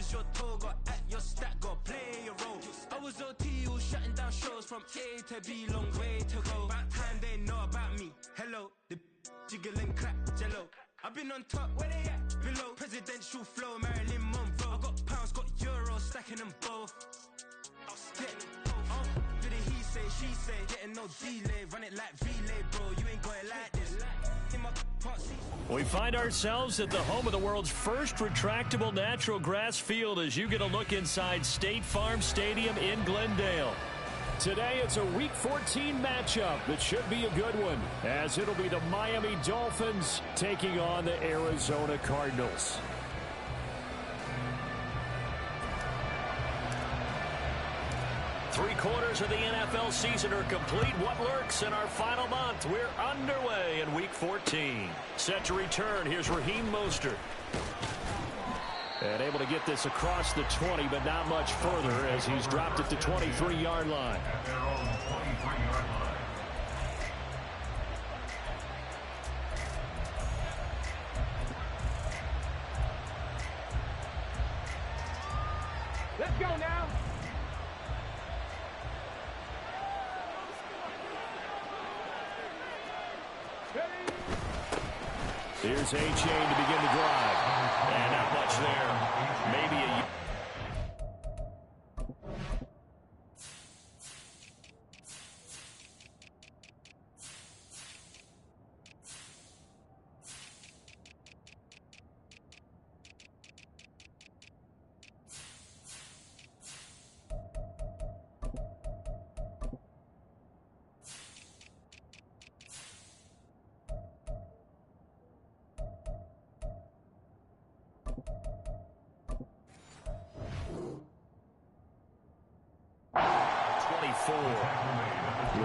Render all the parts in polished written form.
What's your toe? Got at your stat, got play your role. I was OT, all shutting down shows from A to B, long way to go. About time they know about me. Hello, the jiggle and clap, jello. I've been on top, where they at? Below, presidential flow, Marilyn Monroe. I got pounds, got euros, stacking them both. I'll stick. Do the he say, she say, getting no delay, run it like relay, bro. You ain't got it like this. In my part, we find ourselves at the home of the world's first retractable natural grass field as you get a look inside State Farm Stadium in Glendale. Today, it's a Week 14 matchup that should be a good one, as it'll be the Miami Dolphins taking on the Arizona Cardinals. Three-quarters of the NFL season are complete. What lurks in our final month? We're underway in Week 14. Set to return, here's Raheem Mostert. And able to get this across the 20, but not much further as he's dropped it to 23-yard line. Let's go now. Here's A-Chain to begin the drive. And not much there. Maybe a...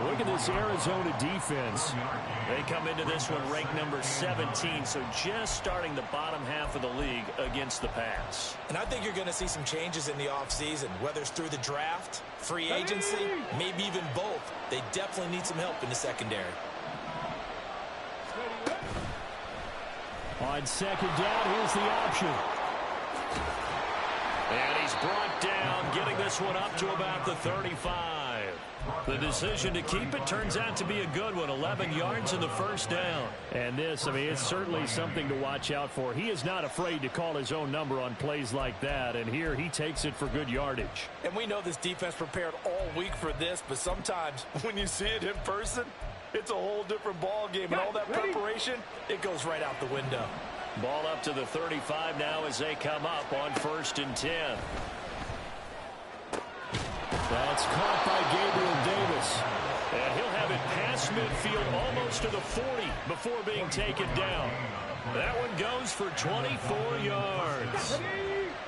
Look at this Arizona defense. They come into this one ranked number 17, so just starting the bottom half of the league against the pass. And I think you're going to see some changes in the offseason, whether it's through the draft, free agency, maybe even both. They definitely need some help in the secondary. On second down, here's the option. And he's brought down, getting this one up to about the 35. The decision to keep it turns out to be a good one. 11 yards in the first down. And this, I mean, it's certainly something to watch out for. He is not afraid to call his own number on plays like that. And here he takes it for good yardage. And we know this defense prepared all week for this, but sometimes when you see it in person, it's a whole different ball game. And all that preparation, it goes right out the window. Ball up to the 35 now as they come up on 1st and 10. That's caught by Gabriel Davis. And he'll have it past midfield almost to the 40 before being taken down. That one goes for 24 yards.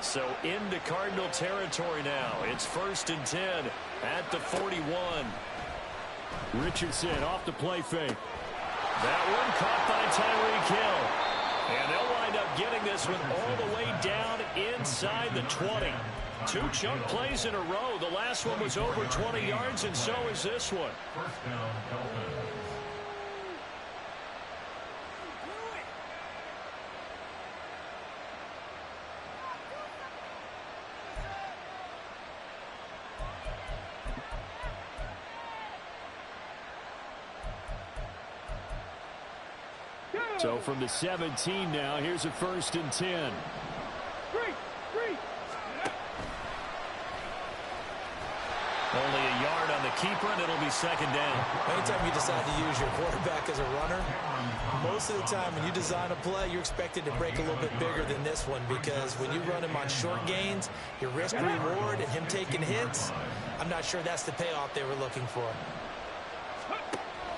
So into Cardinal territory now. It's 1st and 10 at the 41. Richardson off the play fake. That one caught by Tyreek Hill. And they'll wind up getting this one all the way down inside the 20. 2 chunk plays in a row. The last one was over 20 yards, and so is this one. So from the 17 now, here's a 1st and 10. Only a yard on the keeper, and it'll be 2nd down. Anytime you decide to use your quarterback as a runner, most of the time when you design a play, you're expected to break a little bit bigger than this one, because when you run him on short gains, your risk-reward and him taking hits, I'm not sure that's the payoff they were looking for.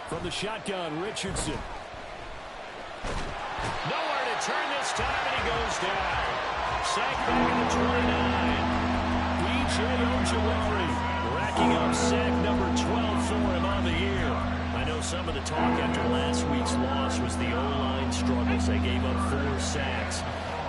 From the shotgun, Richardson. Nowhere to turn this time, and he goes down. Sacked back at the 29. B.J. Ojulari racking up sack number 12 for him on the year. I know some of the talk after last week's loss was the O-line struggles. They gave up 4 sacks.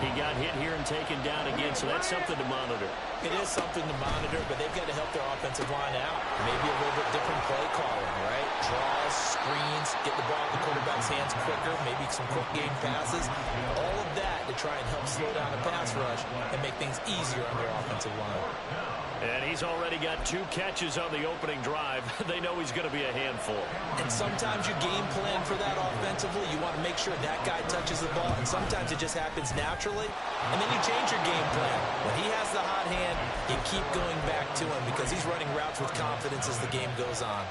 He got hit here and taken down again, so that's something to monitor. It is something to monitor, but they've got to help their offensive line out. Maybe a little bit different play calling, right? Draws, screens, get the ball to the quarterback his hands quicker, maybe some quick game passes. All of that to try and help slow down the pass rush and make things easier on their offensive line. And he's already got 2 catches on the opening drive. They know he's going to be a handful. And sometimes you game plan for that offensively. You want to make sure that guy touches the ball, and sometimes it just happens naturally. And then you change your game plan. When he has the hot hand, you keep going back to him because he's running routes with confidence as the game goes on.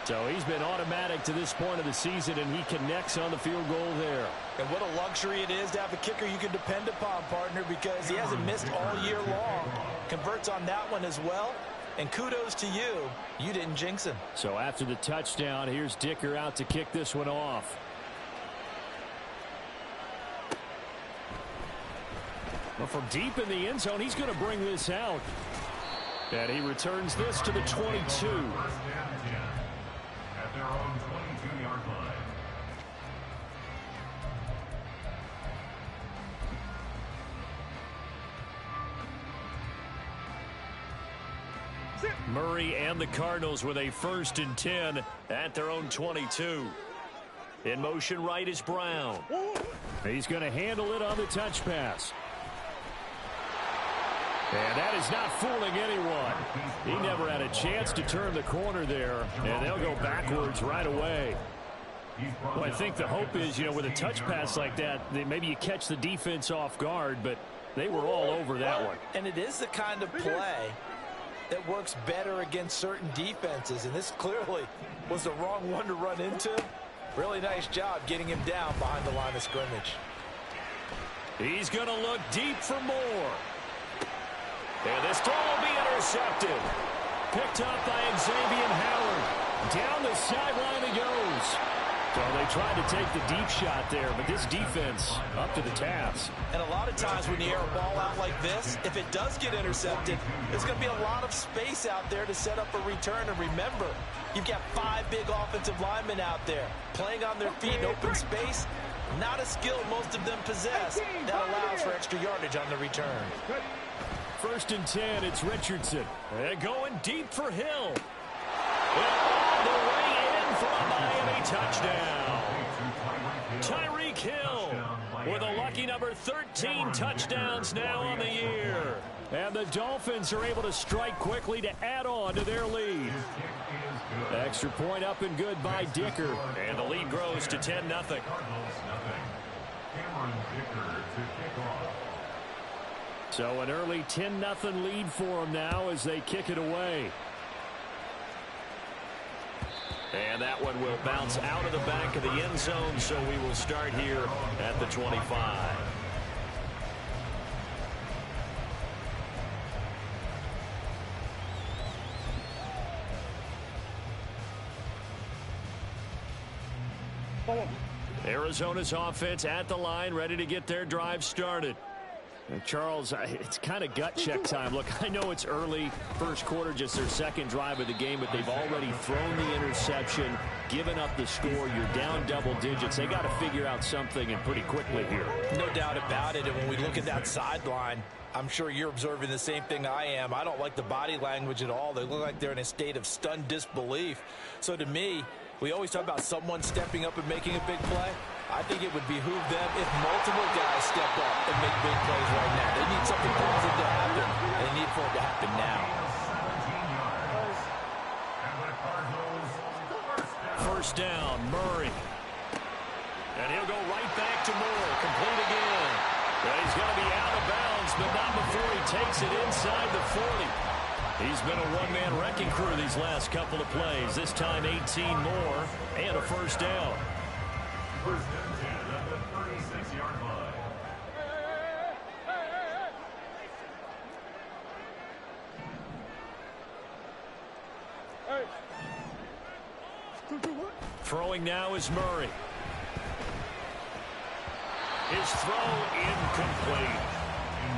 So he's been automatic to this point of the season, and he connects on the field goal there. And what a luxury it is to have a kicker you can depend upon, partner, because he hasn't missed all year long. Converts on that one as well. And kudos to you. You didn't jinx him. So after the touchdown, here's Dicker out to kick this one off. Well, from deep in the end zone, he's going to bring this out. And he returns this to the 22. At their own 22-yard line. Murray and the Cardinals with a 1st and 10 at their own 22. In motion right is Brown. He's going to handle it on the touch pass. And that is not fooling anyone. He never had a chance to turn the corner there, and they'll go backwards right away. Well, I think the hope is, with a touch pass like that, maybe you catch the defense off guard, but they were all over that one. And it is the kind of play that works better against certain defenses, and this clearly was the wrong one to run into. Really nice job getting him down behind the line of scrimmage. He's going to look deep for more. And this throw will be intercepted. Picked up by Xavier Howard. Down the sideline he goes. So they tried to take the deep shot there, but this defense up to the task. And a lot of times when you air a ball out like this, if it does get intercepted, there's going to be a lot of space out there to set up a return. And remember, you've got 5 big offensive linemen out there playing on their feet in open space. Not a skill most of them possess that allows for extra yardage on the return. 1st and 10, it's Richardson. And going deep for Hill. And all the way in for a Miami touchdown. Tyreek Hill with a lucky number 13 touchdowns now on the year. And the Dolphins are able to strike quickly to add on to their lead. Extra point up and good by Dicker. And the lead grows to 10-0. So an early 10-0 lead for them now as they kick it away. And that one will bounce out of the back of the end zone, so we will start here at the 25. Arizona's offense at the line, ready to get their drive started. And Charles, it's kind of gut check time. Look, I know it's early, first quarter, just their 2nd drive of the game, but they've already thrown the interception, given up the score. You're down double digits. They got to figure out something, and pretty quickly here. No doubt about it. And when we look at that sideline, I'm sure you're observing the same thing I am. I don't like the body language at all. They look like they're in a state of stunned disbelief. So to me, we always talk about someone stepping up and making a big play. I think it would behoove them if multiple guys step up and make big plays right now. They need something positive to happen, and they need for it to happen now. 1st down, Murray. And he'll go right back to Moore, complete again. But he's going to be out of bounds, but not before he takes it inside the 40. He's been a one-man wrecking crew these last couple of plays. This time 18 more and a 1st down. 1st and 10 at the 36-yard line. Throwing now is Murray. His throw incomplete.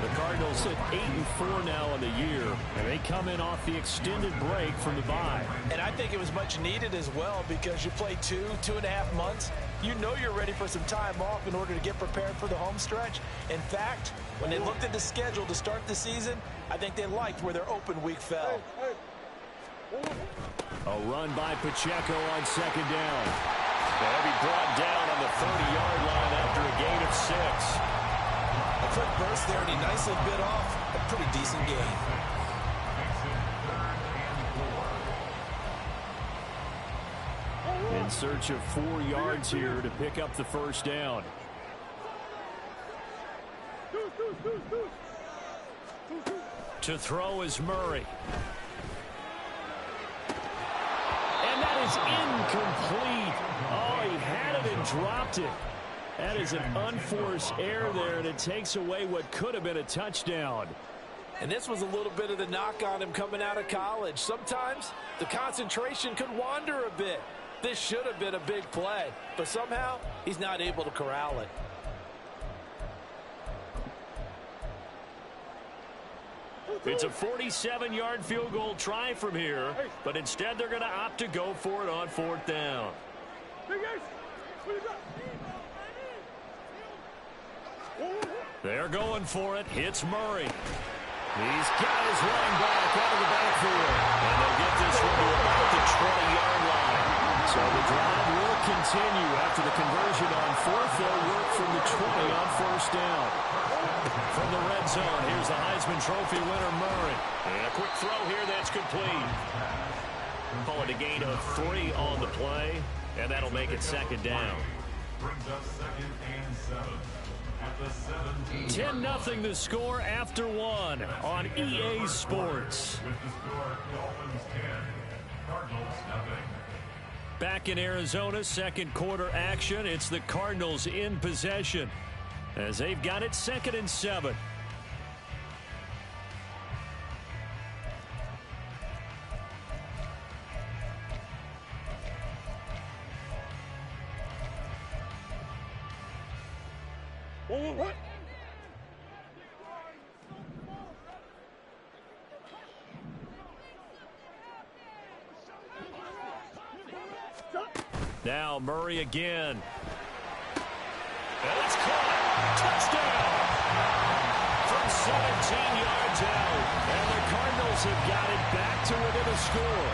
The Cardinals sit 8-4 now on the year, and they come in off the extended break from the bye. And I think it was much needed as well because you play 2.5 months. You know you're ready for some time off in order to get prepared for the home stretch. In fact, when they looked at the schedule to start the season, I think they liked where their open week fell. A run by Pacheco on 2nd down. He'll be brought A quick burst there, and he nicely bit off a pretty decent gain. In search of 4 yards here to pick up the first down. To throw is Murray. And that is incomplete. Oh, he had it and dropped it. That is an unforced error there, and it takes away what could have been a touchdown. And this was a little bit of the knock on him coming out of college. Sometimes the concentration could wander a bit. This should have been a big play, but somehow he's not able to corral it. It's a 47-yard field goal try from here, but instead they're going to opt to go for it on 4th down. They're going for it. Hits Murray. He's got his running back out of the backfield. And they'll get this one to about the 20-yard line. So the drive will continue after the conversion on 4th. They'll work from the 20 on 1st down. From the red zone, here's the Heisman Trophy winner, Murray. And a quick throw here that's complete. Call it a gain of 3 on the play, and that'll make it 2nd down. Brings up 2nd and 7. At the 17. 10-0 the score after 1 on EA Sports. With the score, Dolphins 10, Cardinals nothing. Back in Arizona, second quarter action. It's the Cardinals in possession as they've got it 2nd and 7. What? Now Murray again. And it's caught. Touchdown. From 17 yards out. And the Cardinals have got it back to within a score.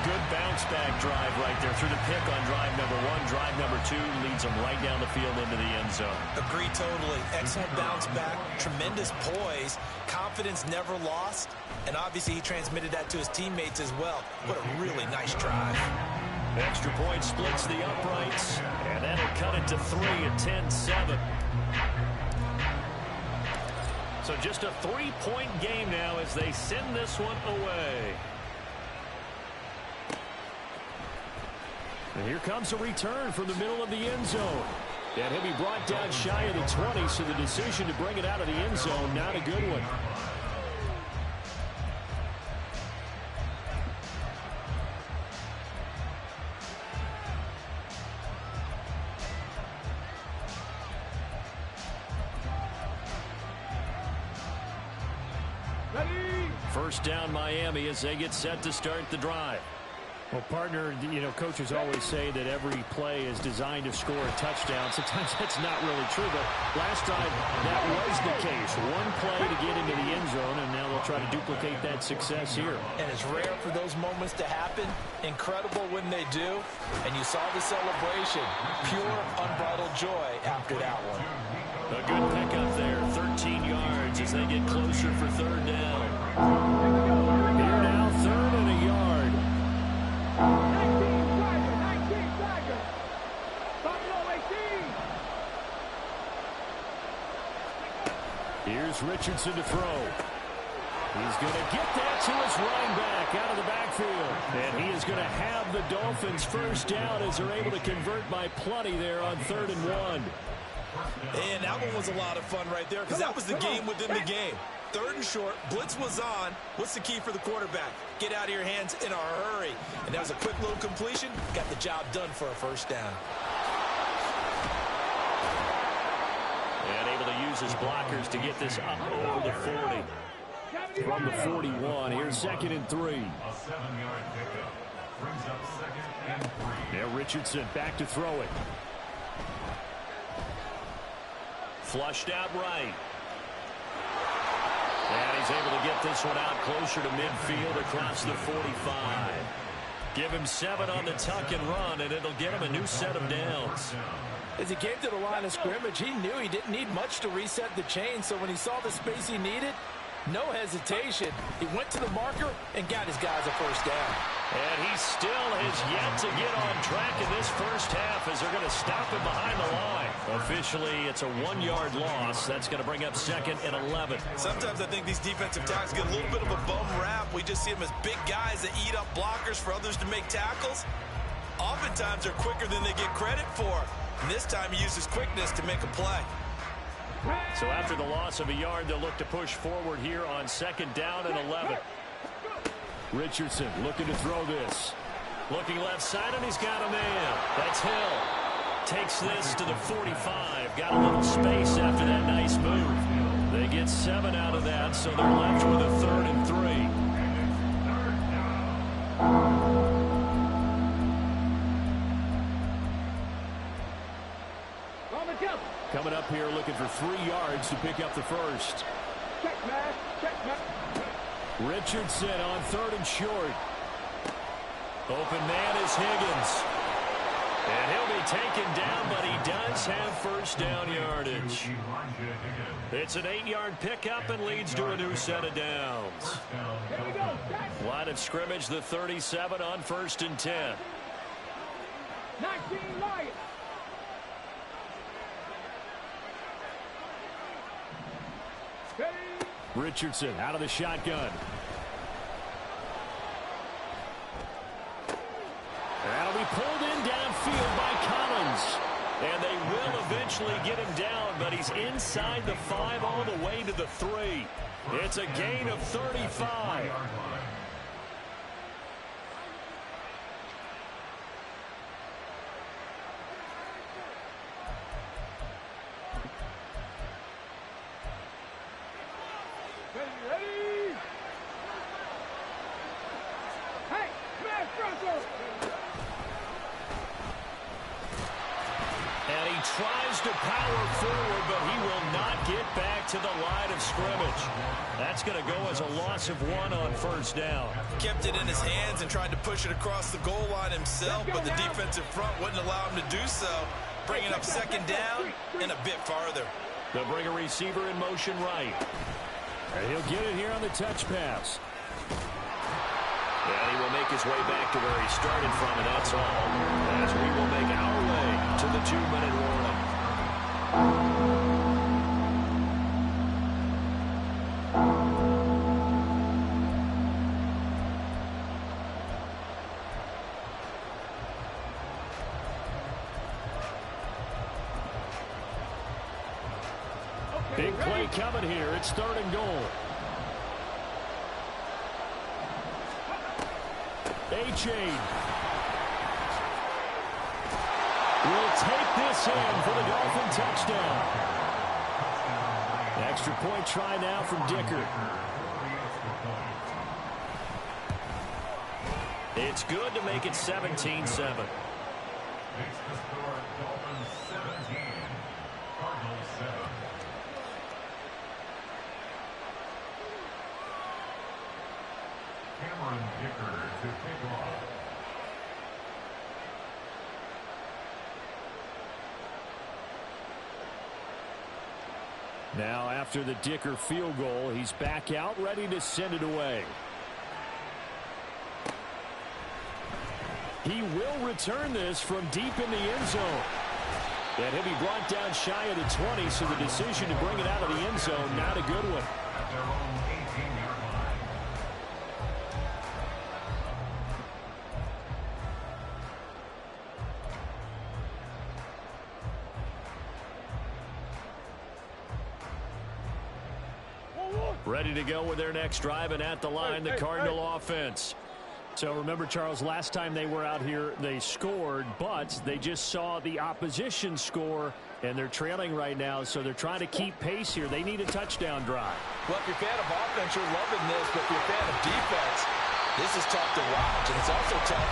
Good bounce-back drive right there through the pick on drive number 1. Drive number 2 leads them right down the field into the end zone. Agree totally. Excellent bounce back. Tremendous poise. Confidence never lost. And obviously he transmitted that to his teammates as well. What a really nice drive. Extra point splits the uprights. And that'll cut it to 3 at 10-7. So just a 3-point game now as they send this one away. And here comes a return from the middle of the end zone. And he'll be brought down shy of the 20, so the decision to bring it out of the end zone, not a good one. First down Miami as they get set to start the drive. Well, partner, you know, coaches always say that every play is designed to score a touchdown. Sometimes that's not really true, but last time that was the case. One play to get into the end zone, and now they'll try to duplicate that success here. And it's rare for those moments to happen. Incredible when they do. And you saw the celebration. Pure, unbridled joy after that one. A good pickup there, 13 yards as they get closer for 3rd down. Here now, 3rd and a yard. Here's Richardson to throw. He's going to get that to his running back out of the backfield. And he is going to have the Dolphins first down as they're able to convert by plenty there on 3rd and 1. And that one was a lot of fun right there because that was the game within the game. 3rd and short, blitz was on. What's the key for the quarterback? Get out of your hands in a hurry. And that was a quick little completion. Got the job done for a first down. And able to use his blockers to get this up over the 40. From the 41, here's 2nd and 3. A 7-yard pickup brings up 2nd and 3. Now Richardson back to throw it. Flushed out right. And he's able to get this one out closer to midfield across the 45. Give him 7 on the tuck and run, and it'll get him a new set of downs. As he came to the line of scrimmage, he knew he didn't need much to reset the chain, so when he saw the space he needed, no hesitation. He went to the marker and got his guys a first down. And he still has yet to get on track in this first half as they're going to stop him behind the line. Officially, it's a 1-yard loss. That's going to bring up 2nd and 11. Sometimes I think these defensive tackles get a little bit of a bum rap. We just see them as big guys that eat up blockers for others to make tackles. Oftentimes, they're quicker than they get credit for. And this time, he uses quickness to make a play. So after the loss of a yard, they'll look to push forward here on 2nd down and 11. Richardson looking to throw this. Looking left side, and he's got a man. That's Hill. Takes this to the 45. Got a little space after that nice move. They get 7 out of that, so they're left with a 3rd and 3. Coming up here looking for 3 yards to pick up the first. Check, man. Check, man. Richardson on 3rd and short. Open man is Higgins. And he'll be taken down, but he does have first down yardage. It's an 8-yard pickup and leads to a new set of downs. Line of scrimmage, the 37 on 1st and 10. 19 Lions. Richardson out of the shotgun. That'll be pulled in downfield by Collins. And they will eventually get him down, but he's inside the 5 all the way to the 3. It's a gain of 35. Tries to power forward, but he will not get back to the line of scrimmage. That's going to go as a loss of 1 on 1st down. Kept it in his hands and tried to push it across the goal line himself, but the defensive front wouldn't allow him to do so. Bringing up 2nd down and a bit farther. They'll bring a receiver in motion right. And he'll get it here on the touch pass. And he will make his way back to where he started from, and that's all. As we will make our way to the 2-minute warning. Big play coming here. It's 3rd and goal. A-Chain will take this in for the Dolphin touchdown. Extra point try now from Dicker. It's good to make it 17-7. Makes the score Dolphins 17, Cardinals 7. Cameron Dicker to kick off. Now after the Dicker field goal, he's back out ready to send it away. He will return this from deep in the end zone. And he'll be brought down shy of the 20, so the decision to bring it out of the end zone, not a good one. At their own 18-yard line. Ready to go with their next drive, and at the line, the Cardinal offense. So remember, Charles, last time they were out here, they scored, but they just saw the opposition score, and they're trailing right now, so they're trying to keep pace here. They need a touchdown drive. Well, if you're a fan of offense, you're loving this, but if you're a fan of defense, this is tough to watch, and it's also tough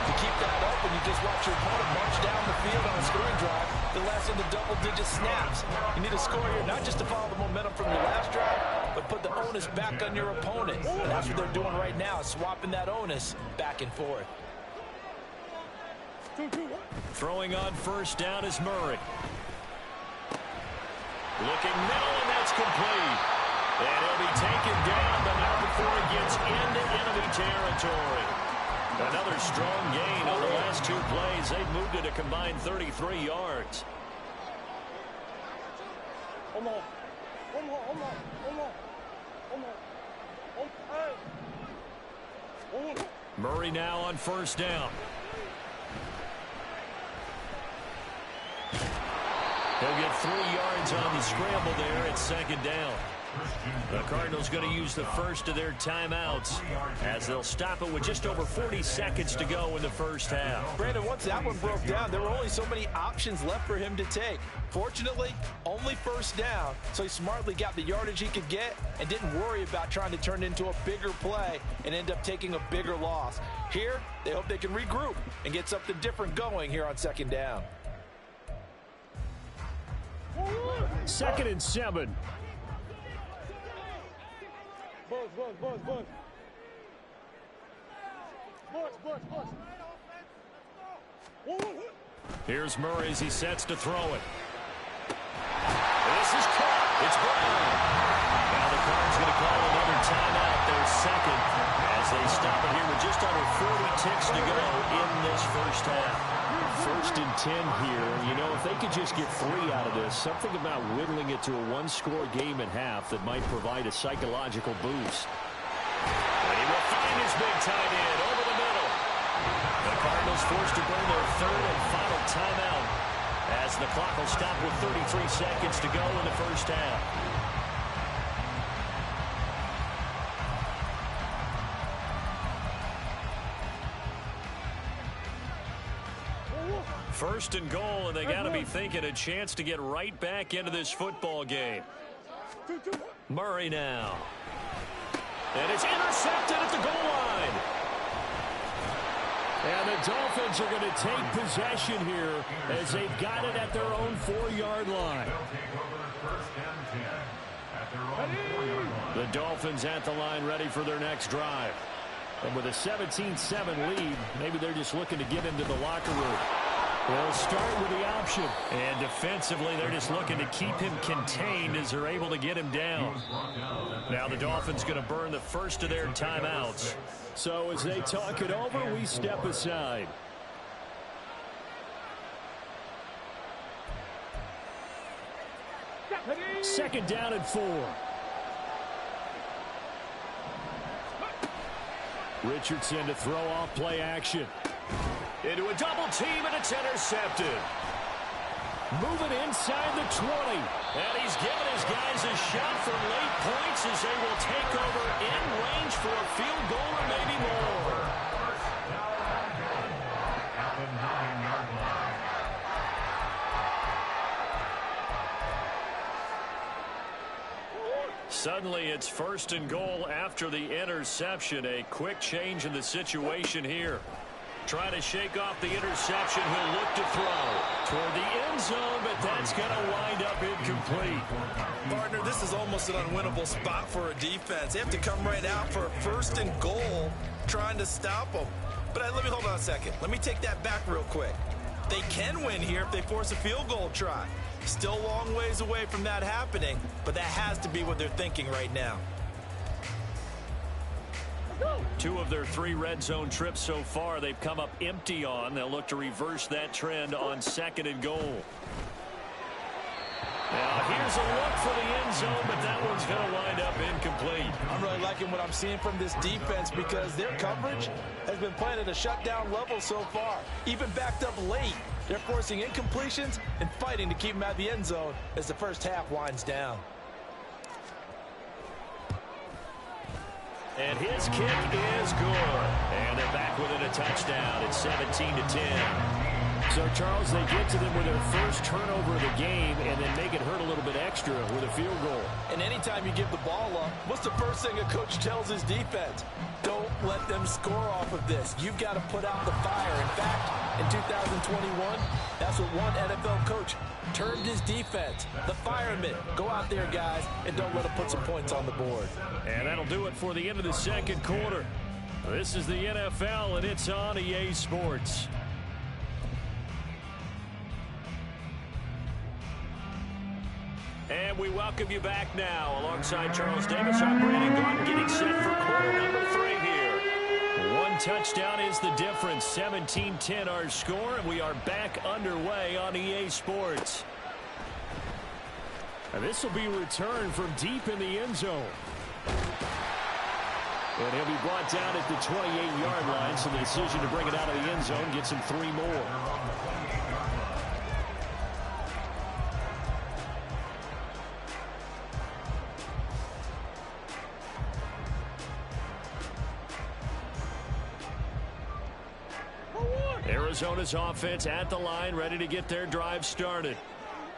to keep that up when you just watch your opponent march down the field on a scoring drive that lasts into double-digit snaps. You need a score here, not just to follow the momentum from your last drive, but put the onus back on your opponent. And that's what they're doing right now, swapping that onus back and forth. Throwing on first down is Murray. Looking middle, and that's complete. And he'll be taken down, but not before he gets into enemy territory. Another strong gain on the last two plays. They've moved it a combined 33 yards. Murray now on first down. He'll get 3 yards on the scramble there at second down. The Cardinals going to use the first of their timeouts as they'll stop it with just over 40 seconds to go in the first half. Brandon, once that one broke down, there were only so many options left for him to take. Fortunately, only first down, so he smartly got the yardage he could get and didn't worry about trying to turn it into a bigger play and end up taking a bigger loss. Here, they hope they can regroup and get something different going here on second down. 2nd and 7. Here's Murray as he sets to throw it. This is caught. It's Brown. Now the Cards going to call another timeout, their second, as they stop it here with just under 40 ticks to go in this first half. 1st and 10 here. You know, if they could just get 3 out of this, something about whittling it to a one-score game at half that might provide a psychological boost. And he will find his big tight end over the middle. The Cardinals forced to burn their 3rd and final timeout as the clock will stop with 33 seconds to go in the first half. 1st and goal, and they got to be thinking a chance to get right back into this football game. Murray now. And it's intercepted at the goal line. And the Dolphins are going to take possession here as they've got it at their own 4-yard line. The Dolphins at the line ready for their next drive. And with a 17-7 lead, maybe they're just looking to get into the locker room. They'll start with the option. And defensively, they're just looking to keep him contained as they're able to get him down. Now the Dolphins going to burn the first of their timeouts. So as they talk it over, we step aside. Second down and 4. Richardson to throw off play action. Into a double team, and it's intercepted. Moving inside the 20. And he's giving his guys a shot for late points as they will take over in range for a field goal or maybe more. Suddenly it's 1st and goal after the interception. A quick change in the situation here. Trying to shake off the interception. He'll look to throw toward the end zone, but that's going to wind up incomplete. Partner, this is almost an unwinnable spot for a defense. They have to come right out for a 1st and goal trying to stop them. But let me hold on a second. Let me take that back real quick. They can win here if they force a field goal try. Still a long ways away from that happening, but that has to be what they're thinking right now. 2 of their 3 red zone trips so far they've come up empty on. They'll look to reverse that trend on 2nd and goal. Now here's a look for the end zone, but that one's going to wind up incomplete. I'm really liking what I'm seeing from this defense because their coverage has been playing at a shutdown level so far. Even backed up late, they're forcing incompletions and fighting to keep them at the end zone as the first half winds down. And his kick is good. And they're back within a touchdown. It's 17-10. So, Charles, they get to them with their first turnover of the game and then make it hurt a little bit extra with a field goal. And anytime you give the ball up, what's the first thing a coach tells his defense? Don't let them score off of this. You've got to put out the fire. In fact, in 2021, that's what one NFL coach termed his defense. The firemen. Go out there, guys, and don't let them put some points on the board. And that'll do it for the end of the second quarter. This is the NFL, and it's on EA Sports. And we welcome you back now. Alongside Charles Davis, I'm Brandon Gordon, getting set for quarter number 3 here. One touchdown is the difference. 17-10 our score, and we are back underway on EA Sports. And this will be returned from deep in the end zone. And he'll be brought down at the 28-yard line, so the decision to bring it out of the end zone gets him 3 more. Arizona's offense at the line, ready to get their drive started.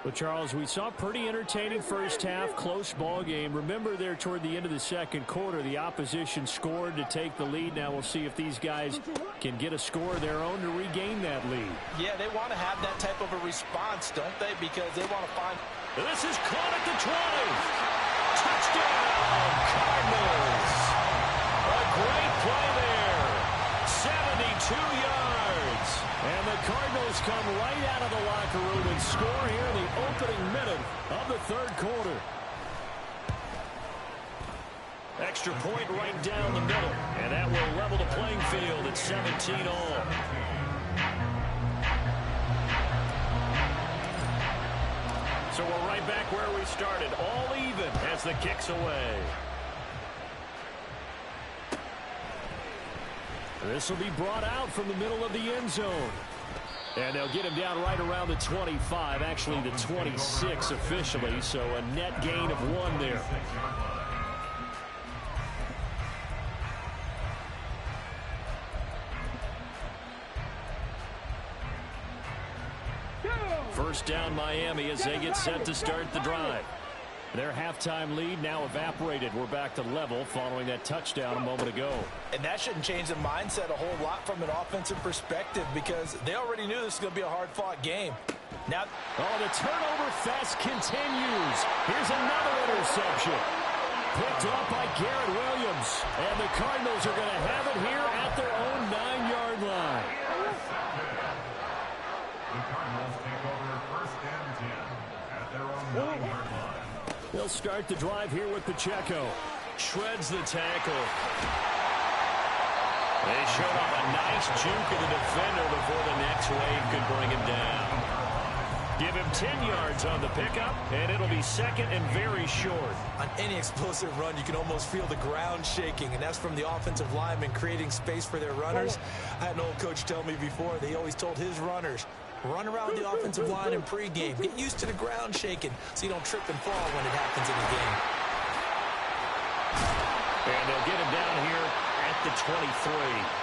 Well, Charles, we saw a pretty entertaining first half, close ball game. Remember there toward the end of the second quarter, the opposition scored to take the lead. Now we'll see if these guys can get a score of their own to regain that lead. Yeah, they want to have that type of a response, don't they? Because they want to find... This is caught at the 20. Touchdown, Cardinals. A great play there. 72 yards. And the Cardinals come right out of the locker room and score here in the opening minute of the third quarter. Extra point right down the middle. And that will level the playing field at 17 all. So we're right back where we started. All even as the kick's away. This will be brought out from the middle of the end zone. And they'll get him down right around the 25, actually the 26 officially, so a net gain of 1 there. First down Miami as they get set to start the drive. Their halftime lead now evaporated. We're back to level following that touchdown a moment ago. And that shouldn't change the mindset a whole lot from an offensive perspective because they already knew this was going to be a hard-fought game. Now, the turnover fest continues. Here's another interception. Picked off by Garrett Williams. And the Cardinals are going to have it here at their own 9-yard line. The Cardinals take over first and 10 at their own 9-yard line. They'll start the drive here with Pacheco. Shreds the tackle. They showed off a nice juke of the defender before the next wave could bring him down. Give him 10 yards on the pickup, and it'll be second and very short. On any explosive run, you can almost feel the ground shaking, and that's from the offensive linemen creating space for their runners. I had an old coach tell me before, they always told his runners, run around the offensive line in pregame. Get used to the ground shaking so you don't trip and fall when it happens in the game. And they'll get him down here at the 23.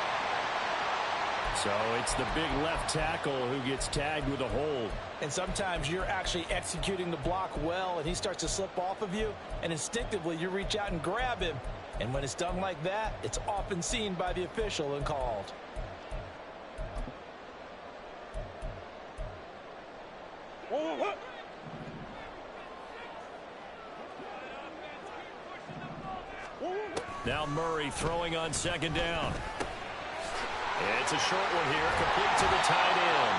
So it's the big left tackle who gets tagged with a hold. And sometimes you're actually executing the block well, and he starts to slip off of you, and instinctively you reach out and grab him. And when it's done like that, it's often seen by the official and called. Now Murray throwing on second down. It's a short one here, complete to the tight end.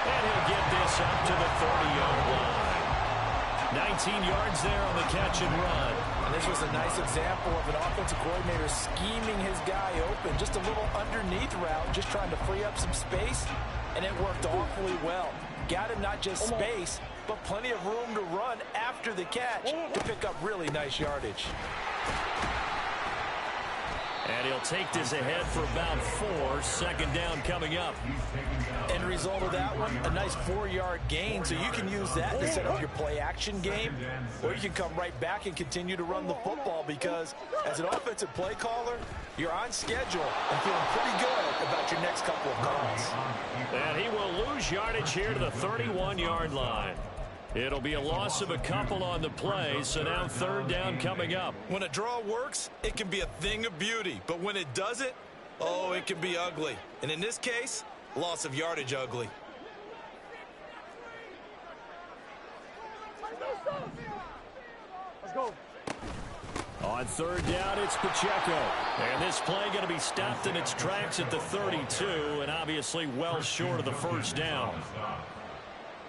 And he'll get this up to the 30-yard line. 19 yards there on the catch and run. And this was a nice example of an offensive coordinator scheming his guy open. Just a little underneath route, just trying to free up some space. And it worked awfully well. Got him not just space, but plenty of room to run after the catch to pick up really nice yardage. And he'll take this ahead for about 4. Second down coming up. End result of that one, a nice 4-yard gain, so you can use that to set up your play-action game, or you can come right back and continue to run the football because as an offensive play caller, you're on schedule and feeling pretty good about your next couple of calls. And he will lose yardage here to the 31-yard line. It'll be a loss of a couple on the play, so now third down coming up. When a draw works, it can be a thing of beauty, but when it doesn't, oh, it can be ugly. And in this case, loss of yardage ugly. Let's go. On third down, it's Pacheco. And this play going to be stopped in its tracks at the 32, and obviously well short of the first down.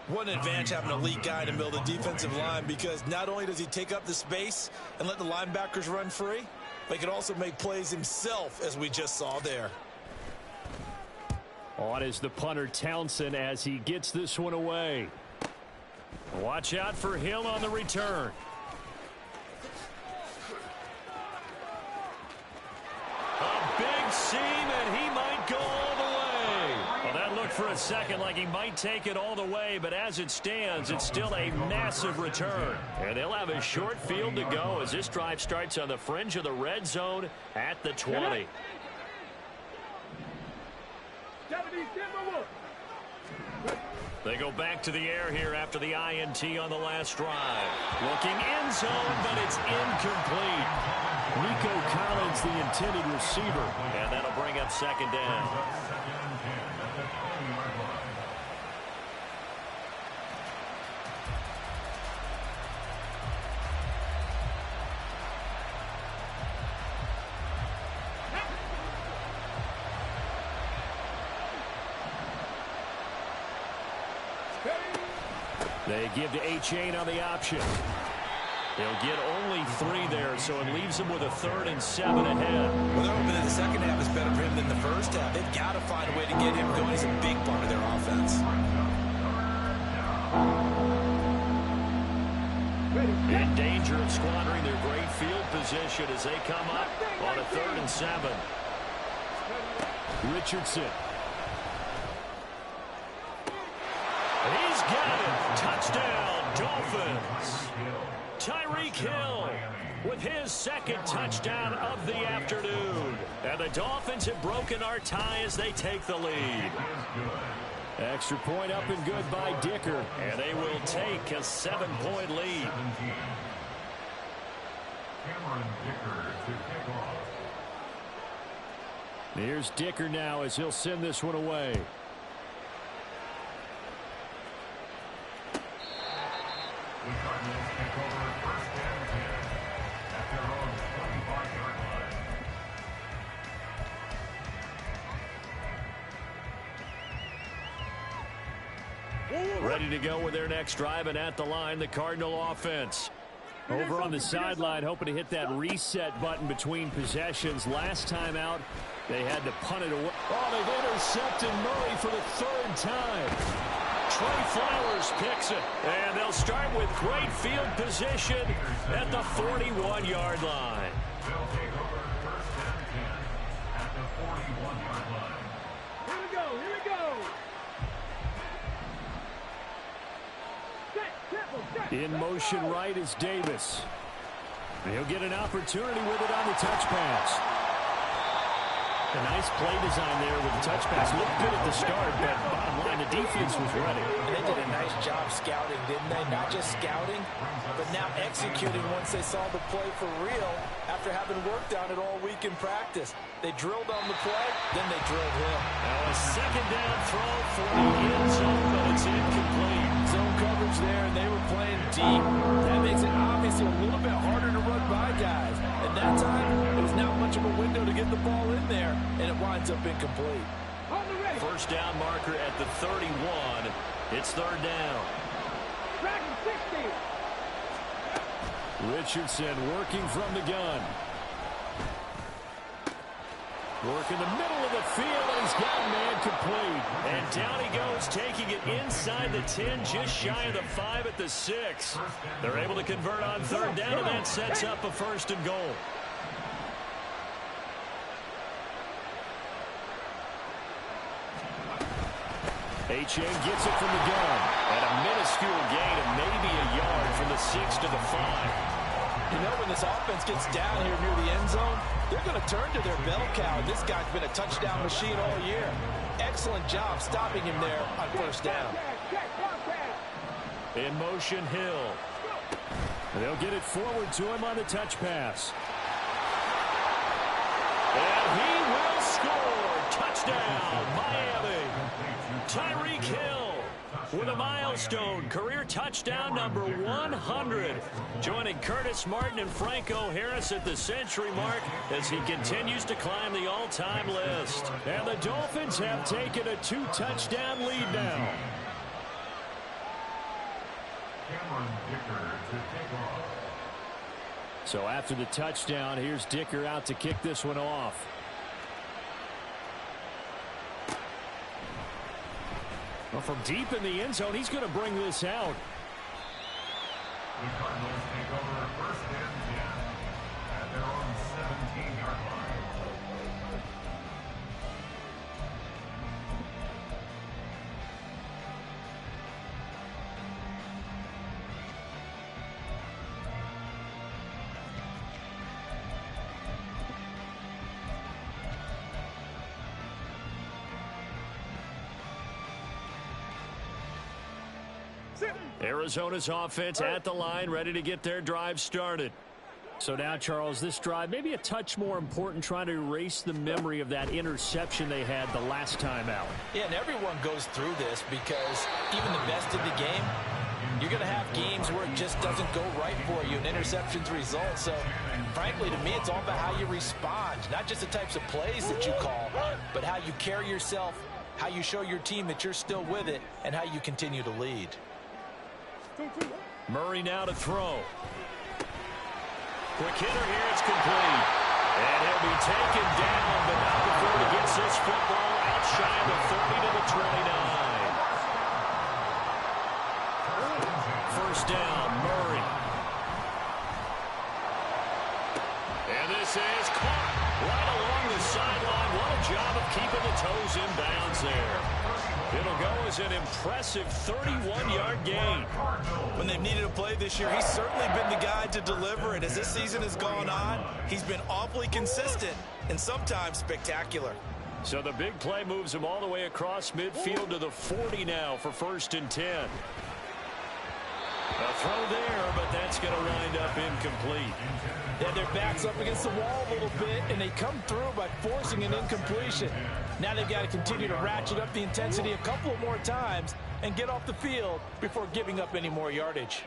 What an advantage having an elite guy in the middle of the defensive line, because not only does he take up the space and let the linebackers run free, but he can also make plays himself, as we just saw there. On is the punter, Townsend, as he gets this one away. Watch out for Hill on the return. A big seam, and he might go all the way. Well, that looked for a second like he might take it all the way, but as it stands, it's still a massive return. And they'll have a short field to go as this drive starts on the fringe of the red zone at the 20. They go back to the air here after the INT on the last drive. Looking end zone, but it's incomplete. Nico Collins, the intended receiver, and that'll bring up second down. They give to H8 on the option. They'll get only 3 there, so it leaves them with a 3rd and 7 ahead. Well, they're hoping that the second half is better for him than the first half. They've got to find a way to get him going. He's a big part of their offense. In danger of squandering their great field position as they come up on a 3rd and 7. Richardson. He's got it. Touchdown, Dolphins. Tyreek Hill with his 2nd touchdown of the afternoon. And the Dolphins have broken our tie as they take the lead. Extra point up and good by Dicker. And they will take a 7-point lead. Here's Dicker now as he'll send this one away. Ready to go with their next drive, and at the line, the Cardinal offense. Over on the sideline, hoping to hit that reset button between possessions. Last time out, they had to punt it away. Oh, they've intercepted Murray for the 3rd time. Trey Flowers picks it, and they'll start with great field position at the 41-yard line. They'll take over 1st and 10 at the 41-yard line. Here we go, here we go. In motion right is Davis. He'll get an opportunity with it on the touch pass. A nice play design there with the touch pass. Looked good at the start, but bottom line, the defense was ready. And they did a nice job scouting, didn't they? Not just scouting, but now executing once they saw the play for real after having worked on it all week in practice. They drilled on the play, then they drilled him. Now a 2nd down throw for the end zone, but it's incomplete. Zone coverage there, and they were playing deep. That makes it obviously a little bit harder to run by guys. And that time, it was not much of a window to get the ball in there, and it winds up incomplete. First down marker at the 31. It's 3rd down. Richardson working from the gun. Work in the middle of the field, and he's got man complete. And down he goes, taking it inside the 10, just shy of the 5 at the 6. They're able to convert on 3rd down, and that sets up a 1st and goal. H.A. gets it from the gun. And a minuscule gain of maybe a yard from the 6 to the 5. You know, when this offense gets down here near the end zone, they're going to turn to their bell cow. This guy's been a touchdown machine all year. Excellent job stopping him there on 1st down. In motion, Hill. They'll get it forward to him on the touch pass. And he will score. Touchdown, Miami. Tyreek Hill with a milestone career touchdown number 100, joining Curtis Martin and Franco Harris at the century mark as he continues to climb the all-time list. And the Dolphins have taken a 2-touchdown lead now. So after the touchdown, here's Dicker out to kick this one off. Well, from deep in the end zone, he's going to bring this out. The Cardinals take over first and 10 at their own 17-yard line. Arizona's offense at the line, ready to get their drive started. So now, Charles, this drive maybe a touch more important, trying to erase the memory of that interception they had the last time out. Yeah, and everyone goes through this because even the best in the game, you're going to have games where it just doesn't go right for you, and interceptions result. So, frankly, to me, it's all about how you respond, not just the types of plays that you call, but how you carry yourself, how you show your team that you're still with it, and how you continue to lead. Murray now to throw. Quick hitter here, it's complete. And he'll be taken down, but not before he gets this football out shy of the 30 to the 29. First down, Murray. And this is caught right along the sideline. What a job of keeping the toes in bounds there. It'll go as an impressive 31-yard gain. When they've needed a play this year, he's certainly been the guy to deliver it. As this season has gone on, he's been awfully consistent and sometimes spectacular. So the big play moves him all the way across midfield to the 40 now for first and 10. A throw there, but that's going to wind up incomplete. Yeah, their back's up against the wall a little bit, and they come through by forcing an incompletion. Now they've got to continue to ratchet up the intensity a couple of more times and get off the field before giving up any more yardage.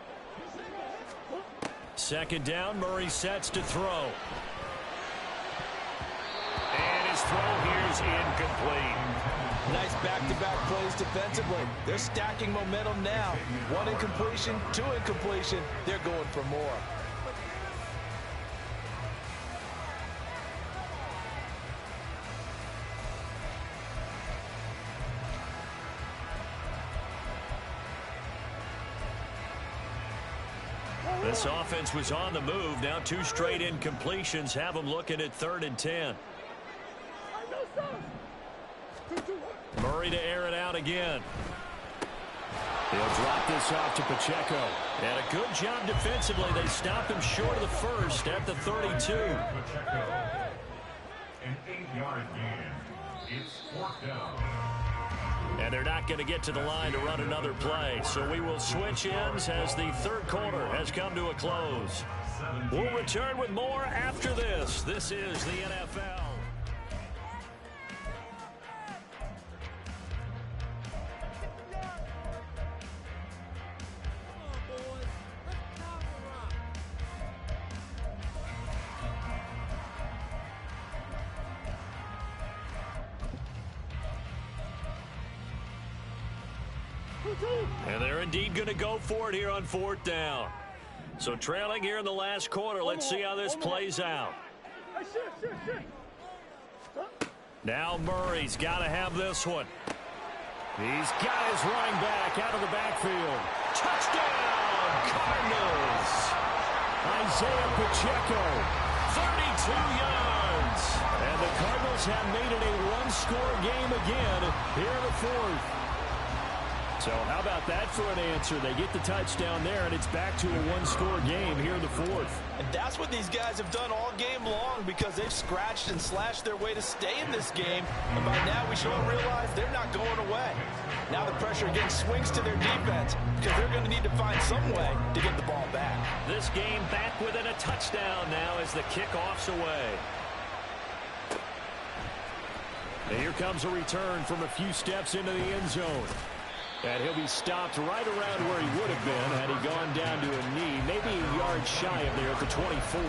Second down, Murray sets to throw. And his throw here is incomplete. Nice back-to-back plays defensively. They're stacking momentum now. One incompletion, two incompletion. They're going for more. This offense was on the move. Now two straight incompletions have them looking at 3rd and 10. Murray to air it out again. He'll drop this off to Pacheco. And a good job defensively. They stopped him short of the first at the 32. Pacheco, an 8-yard gain. It's 4th down. And they're not going to get to the line to run another play. So we will switch ends as the third quarter has come to a close. We'll return with more after this. This is the NFL. And they're indeed going to go for it here on 4th down. So trailing here in the last quarter. Let's see how this plays out. Now Murray's got to have this one. He's got his running back out of the backfield. Touchdown, Cardinals. Isaiah Pacheco, 32 yards. And the Cardinals have made it a one-score game again here in the 4th. So how about that for an answer? They get the touchdown there, and it's back to a one-score game here in the 4th. And that's what these guys have done all game long because they've scratched and slashed their way to stay in this game. And by now we should all realize they're not going away. Now the pressure again swings to their defense because they're going to need to find some way to get the ball back. This game back within a touchdown now as the kickoff's away. And here comes a return from a few steps into the end zone. And he'll be stopped right around where he would have been had he gone down to a knee, maybe a yard shy of there at the 24.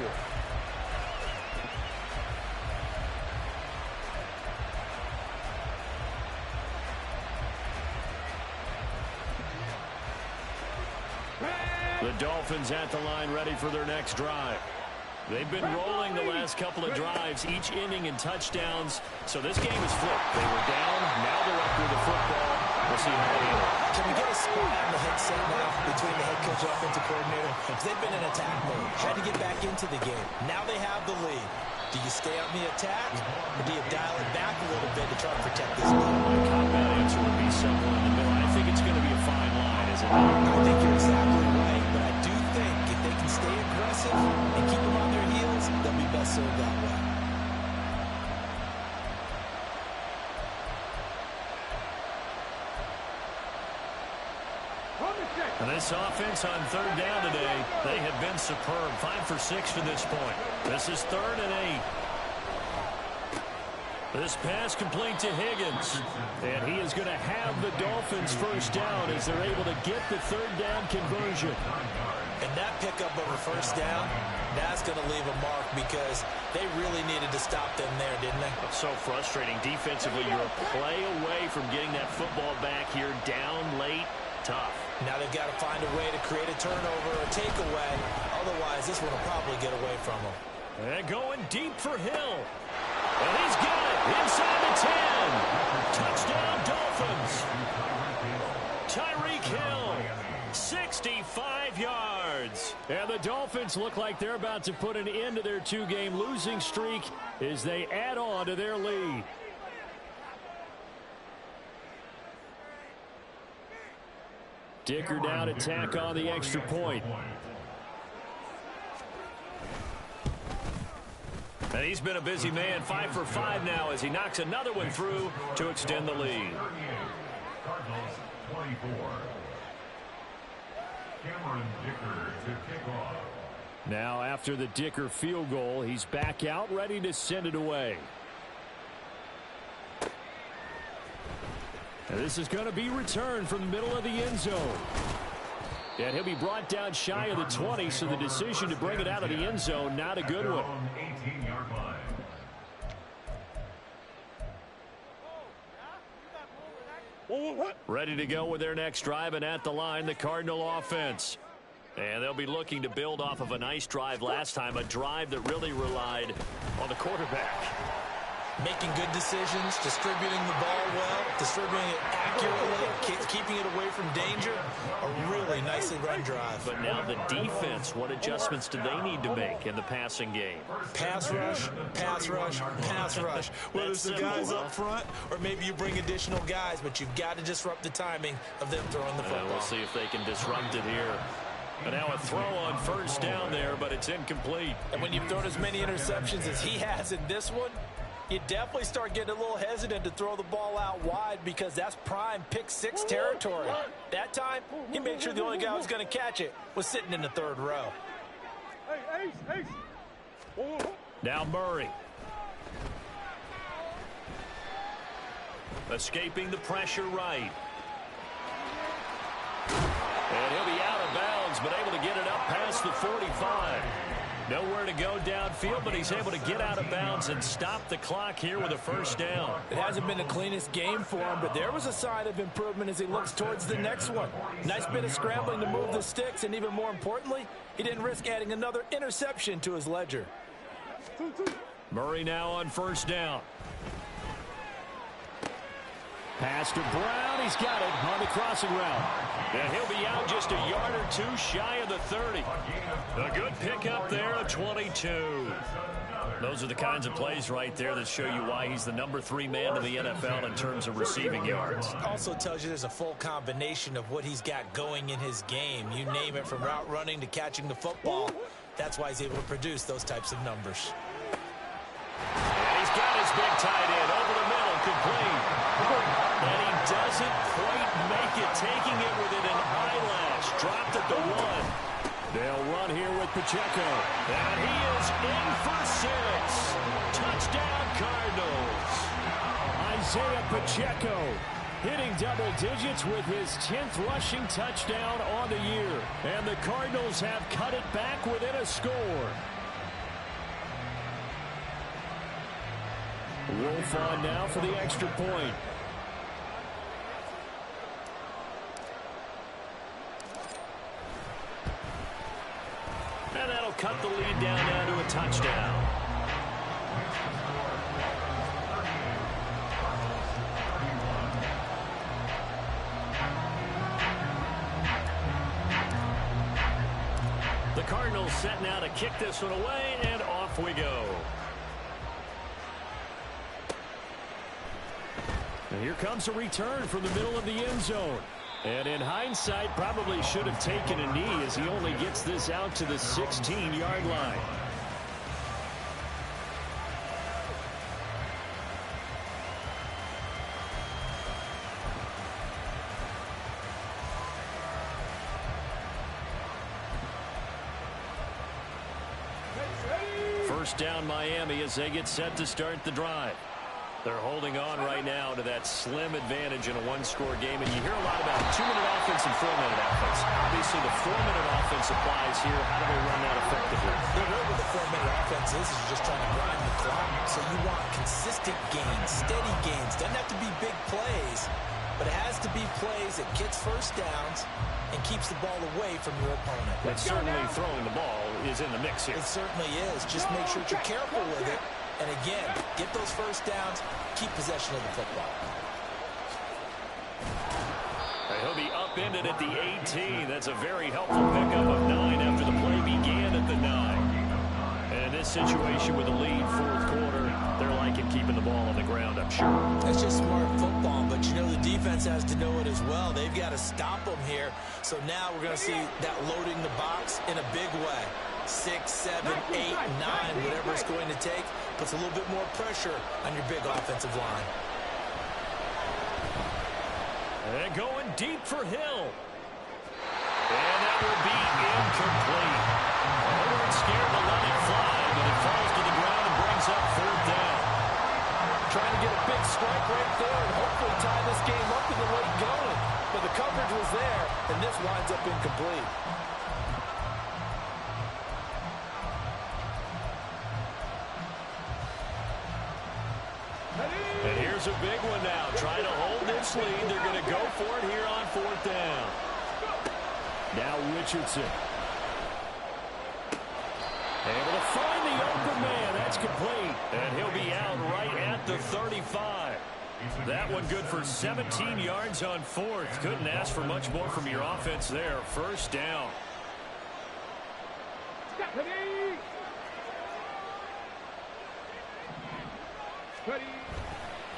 The Dolphins at the line ready for their next drive. They've been rolling the last couple of drives, each inning in touchdowns. So this game is flipped. They were down. Now they're up with the football. We'll see how they handle it. Can we get a spot on the headset now between the head coach and offensive coordinator? Because they've been in attack mode. Had to get back into the game. Now they have the lead. Do you stay on the attack, or do you dial it back a little bit to try to protect this lead? My combat answer would be somewhere in the middle. I think it's going to be a fine line, is it not? I think you're exactly right, but I do think if they can stay aggressive and keep them on their heels, they'll be best served that way. And this offense on third down today, they have been superb. 5 for 6 to this point. This is 3rd and 8. This pass complete to Higgins. And he is going to have the Dolphins first down as they're able to get the third down conversion. And that pickup of a first down, that's going to leave a mark because they really needed to stop them there, didn't they? So frustrating. Defensively, you're a play away from getting that football back here down late. Tough. Now they've got to find a way to create a turnover or takeaway. Otherwise, this one will probably get away from them. And going deep for Hill. And he's got it inside the 10. Touchdown, Dolphins. Tyreek Hill, 65 yards. And the Dolphins look like they're about to put an end to their 2-game losing streak as they add on to their lead. Dicker down to tack on the extra point. And he's been a busy man. 5 for 5 now as he knocks another one through to extend the lead. Cardinals 24. Cameron Dicker to kick off. Now after the Dicker field goal, he's back out ready to send it away. And this is going to be returned from the middle of the end zone. And he'll be brought down shy of the 20, so the decision to bring it out of the end zone, not a good one. 18-yard line. Ready to go with their next drive, and at the line, the Cardinal offense. And they'll be looking to build off of a nice drive last time, a drive that really relied on the quarterback. Making good decisions, distributing the ball well, distributing it accurately, keeping it away from danger. A really nicely run drive. But now the defense, what adjustments do they need to make in the passing game? Pass rush, pass rush, pass rush. Whether it's the guys up front or maybe you bring additional guys, but you've got to disrupt the timing of them throwing the football. We'll see if they can disrupt it here. And now a throw on first down there, but it's incomplete. And when you've thrown as many interceptions as he has in this one, you definitely start getting a little hesitant to throw the ball out wide because that's prime pick 6 territory. That time, he made sure the only guy who was going to catch it was sitting in the third row. Now Murray. Escaping the pressure right. And he'll be out of bounds, but able to get it up past the 45. Nowhere to go downfield, but he's able to get out of bounds and stop the clock here with a first down. It hasn't been the cleanest game for him, but there was a sign of improvement as he looks towards the next one. Nice bit of scrambling to move the sticks, and even more importantly, he didn't risk adding another interception to his ledger. Murray now on first down. Pass to Brown. He's got it on the crossing route. And he'll be out just a yard or two shy of the 30. A good pickup there of 22. Those are the kinds of plays right there that show you why he's the number 3 man in the NFL in terms of receiving yards. Also tells you there's a full combination of what he's got going in his game. You name it, from route running to catching the football. That's why he's able to produce those types of numbers. And he's got his big tight end over the middle, complete. And he doesn't quite make it, taking it within an eyelash. Dropped at the 1. They'll run here with Pacheco. And he is in for 6. Touchdown, Cardinals. Isaiah Pacheco hitting double digits with his 10th rushing touchdown on the year. And the Cardinals have cut it back within a score. Wolf on now for the extra point. they'll cut the lead down now to a touchdown. The Cardinals set now to kick this one away, and off we go. And here comes a return from the middle of the end zone. And in hindsight, probably should have taken a knee as he only gets this out to the 16-yard line. First down Miami as they get set to start the drive. They're holding on right now to that slim advantage in a one-score game. And you hear a lot about 2-minute offense and 4-minute offense. Obviously, the 4-minute offense applies here. How do they run that effectively? The way with the 4-minute offense is you're just trying to grind the clock. So you want consistent gains, steady gains. Doesn't have to be big plays, but it has to be plays that gets first downs and keeps the ball away from your opponent. And certainly throwing the ball is in the mix here. It certainly is. Just make sure that you're careful with it. And again, get those first downs, keep possession of the football. He'll be upended at the 18. That's a very helpful pickup of 9 after the play began at the 9. And in this situation with the lead, fourth quarter, they're liking keeping the ball on the ground, I'm sure. That's just smart football, but you know the defense has to know it as well. They've got to stop them here. So now we're going to see that loading the box in a big way. 6, 7, 8, 9, whatever it's going to take, puts a little bit more pressure on your big offensive line. And going deep for Hill. And that will be incomplete. They weren't scared to let it fly, but it falls to the ground and brings up fourth down. Trying to get a big strike right there and hopefully tie this game up in the late going. But the coverage was there, and this winds up incomplete. And here's a big one now. Trying to hold this lead. They're going to go for it here on fourth down. Now Richardson. Able to find the open man. That's complete. And he'll be out right at the 35. That one good for 17 yards on fourth. Couldn't ask for much more from your offense there. First down.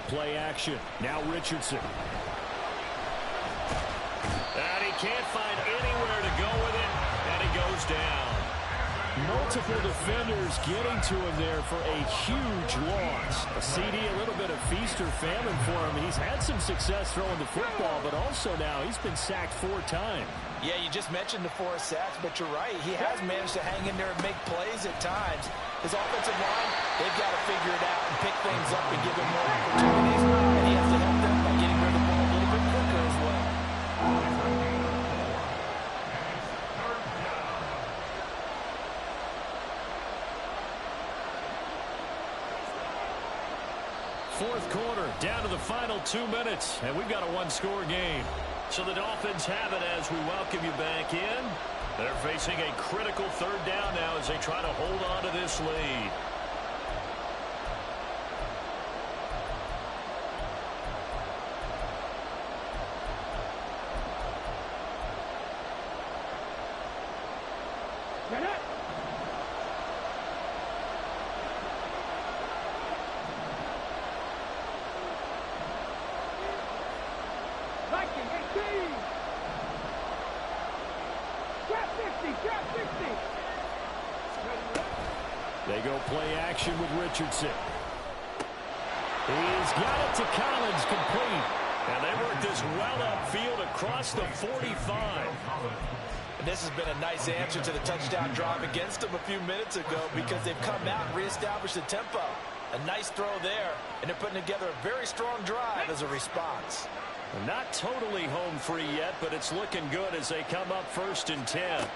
Play action. Now Richardson. And he can't find anywhere to go with it. And he goes down. Multiple defenders getting to him there for a huge loss. A CD, a little bit of feast or famine for him. He's had some success throwing the football, but also now he's been sacked 4 times. Yeah, you just mentioned the 4 sacks, but you're right. He has managed to hang in there and make plays at times. His offensive line, they've got to figure it out and pick things up and give him more opportunities. And he has to help them by getting rid of the ball a little bit quicker as well. Fourth quarter, down to the final 2 minutes, and we've got a one-score game. So the Dolphins have it as we welcome you back in. They're facing a critical third down now as they try to hold on to this lead. They go play action with Richardson. He's got it to Collins, complete. And they work this well upfield across the 45. And this has been a nice answer to the touchdown drive against them a few minutes ago because they've come out and reestablished the tempo. A nice throw there, and they're putting together a very strong drive as a response. Not totally home free yet, but it's looking good as they come up 1st and 10.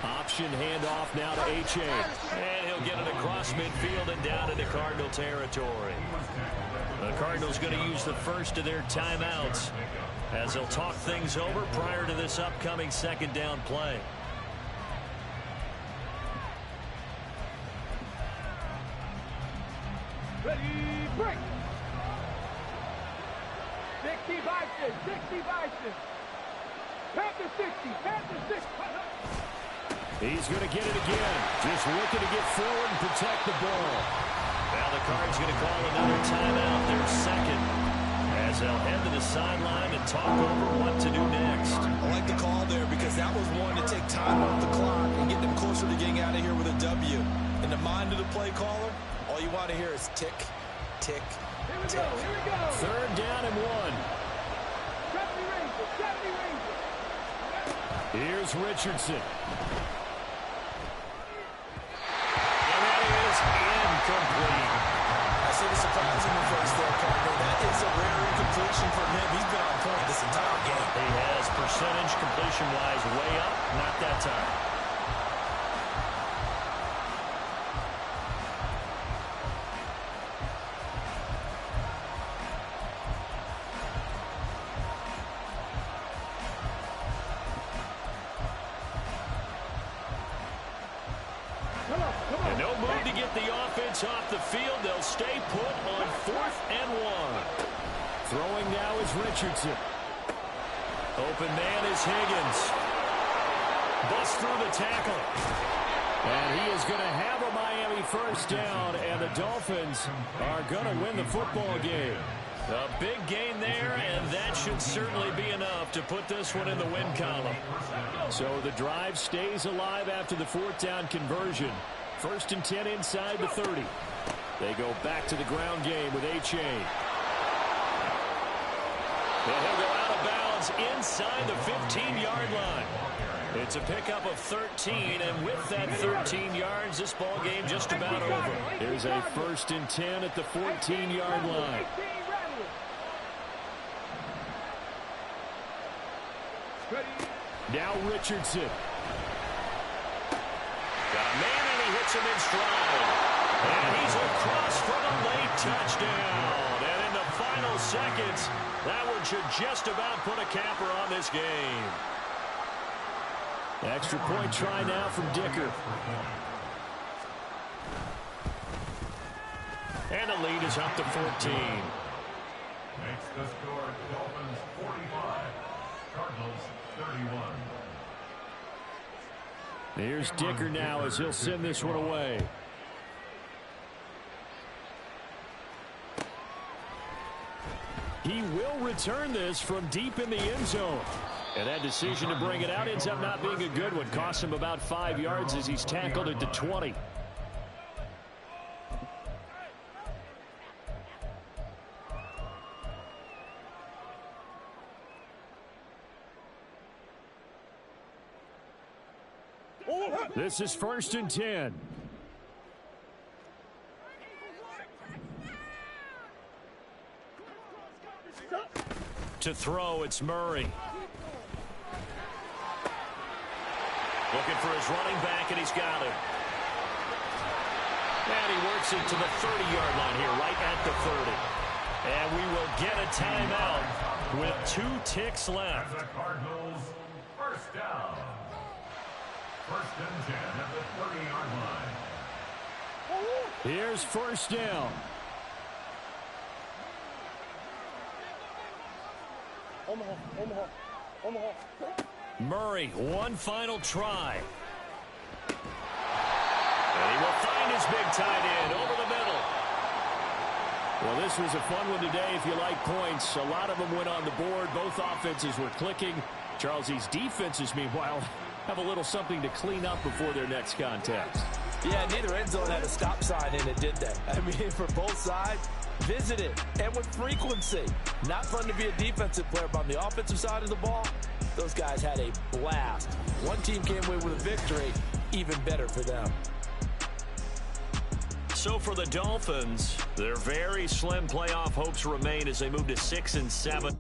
Option handoff now to H.A. And he'll get it across midfield and down into Cardinal territory. The Cardinals going to use the first of their timeouts as they'll talk things over prior to this upcoming second down play. Okay, 60 Bison. Panther 60. Panther 60. He's going to get it again. Just looking to get forward and protect the ball. Now the Cards going to call another timeout, their second, as they'll head to the sideline and talk over what to do next. I like the call there because that was one to take time off the clock and get them closer to getting out of here with a W. In the mind of the play caller, all you want to hear is tick, tick, tick. Here we go. Third down and 1. 70 Rangers. 70 Rangers. Here's Richardson. And that is incomplete. I see the surprise in your face there, partner. That is a rare incompletion for him. He's been on point this entire game. He has percentage completion-wise way up, not that time. And no move to get the offense off the field. They'll stay put on 4th and 1. Throwing now is Richardson. Open man is Higgins. Busts through the tackle. And he is going to have a Miami first down, and the Dolphins are going to win the football game. A big gain there, and that should certainly be enough to put this one in the win column. So the drive stays alive after the 4th down conversion. 1st and 10 inside the 30. They go back to the ground game with A-Chain. And he'll go out of bounds inside the 15-yard line. It's a pickup of 13, and with that 13 yards, this ball game just about over. There's a 1st and 10 at the 14-yard line. Now Richardson. Got a man, and he hits him in stride. And he's across for the late touchdown. And in the final seconds, that one should just about put a capper on this game. Extra point try now from Dicker. And the lead is up to 14. Makes the score Dolphins 45, Cardinals 31. Here's Dicker now as he'll send this one away. He will return this from deep in the end zone. And that decision to bring it out ends up not being a good one. Costs him about 5 yards as he's tackled at the 20. This is 1st and 10. To throw, it's Murray. Looking for his running back, and he's got it. And he works it to the 30-yard line here, right at the 30. And we will get a timeout with 2 ticks left. And the Cardinals first down. 1st and 10 at the 30-yard line. Here's 1st down. Murray, one final try. And he will find his big tight end over the middle. Well, this was a fun one today if you like points. A lot of them went on the board. Both offenses were clicking. Charles, these defenses, meanwhile, have a little something to clean up before their next contest. Yeah, neither end zone had a stop sign in it, did they? I mean, for both sides, visit it, and with frequency. Not fun to be a defensive player, but on the offensive side of the ball, those guys had a blast. One team came away with a victory, even better for them. So for the Dolphins, their very slim playoff hopes remain as they move to 6 and 7.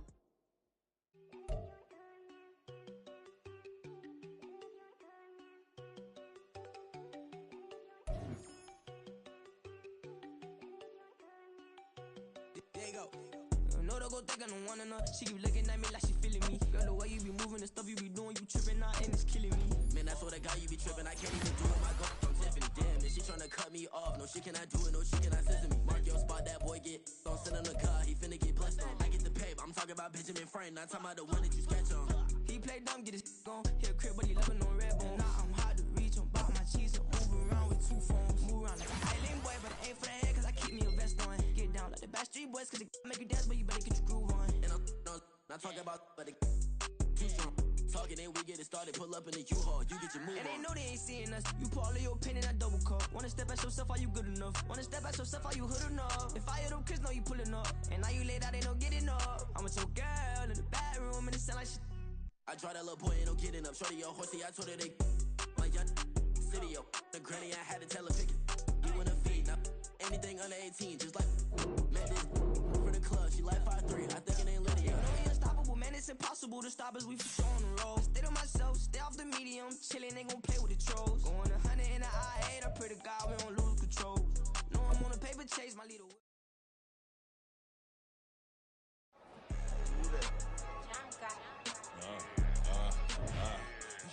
She keep looking at me like she feeling me. Girl, the way you be moving the stuff you be doing, you tripping out and it's killing me. Man, I swear to God, you be tripping. I can't even do it. My girl from Tiffany. Damn, is she trying to cut me off? No, she cannot do it. No, she cannot scissor me. Mark your spot. that boy get on. Sit in the car, he finna get blessed on. I get the paper, I'm talking about Benjamin Franklin, not talking about the one that you sketch on. He play dumb, get his on. Hit a crib, but he living on red bone. Now I'm hard to reach, I'm about my cheese, and move around with 2 phones. Move around like a island boy, but I ain't for the head, cause I keep me a vest on. Get down like the Backstreet Boys, cause they make you dance, but you better get your groove on. And I'm not talking about, but they too strong. Talking and we get it started, pull up in the U-Haul, you get your move and on. And they know they ain't seeing us, you put all of your opinion, I double cup. Wanna step at yourself, are you good enough? Wanna step at yourself, are you hood enough? If I hear them kids know you pulling up, and now you laid out, they don't get enough. I'm with your girl in the bedroom, and it sound like shit. I draw that little boy, ain't no getting up. Shorty, yo, horsey, I told her they my young city, yo. The granny, I had to tell her pick it. You in a feed, now anything under 18, just like met this for the club, she like 5'3", I think it ain't Lydia. You know we unstoppable, man, it's impossible to stop us, we for sure on the road. Stay to myself, stay off the medium, chillin', they gon' play with the trolls. Going 100 in the I-8, I pray to God we don't lose control. No, I'm on a paper chase, my leader.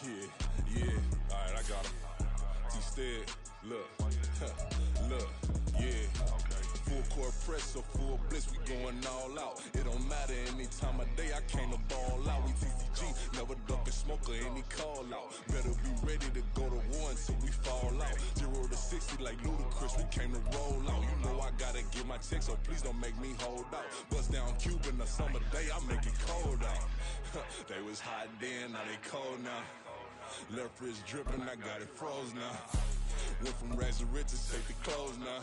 Yeah, alright, I got him. T-Stead, look, yeah. Full court press or full blitz, we going all out. It don't matter any time of day, I came to ball out. We TCG, never duck a smoker, any call out. Better be ready to go to war until we fall out. 0 to 60 like Ludacris, we came to roll out. You know I gotta get my check, so please don't make me hold out. Bust down Cuban a summer day, I make it cold out. They was hot then, now they cold now. Left wrist dripping, I got it froze now. Went from rags to riches, take the clothes now.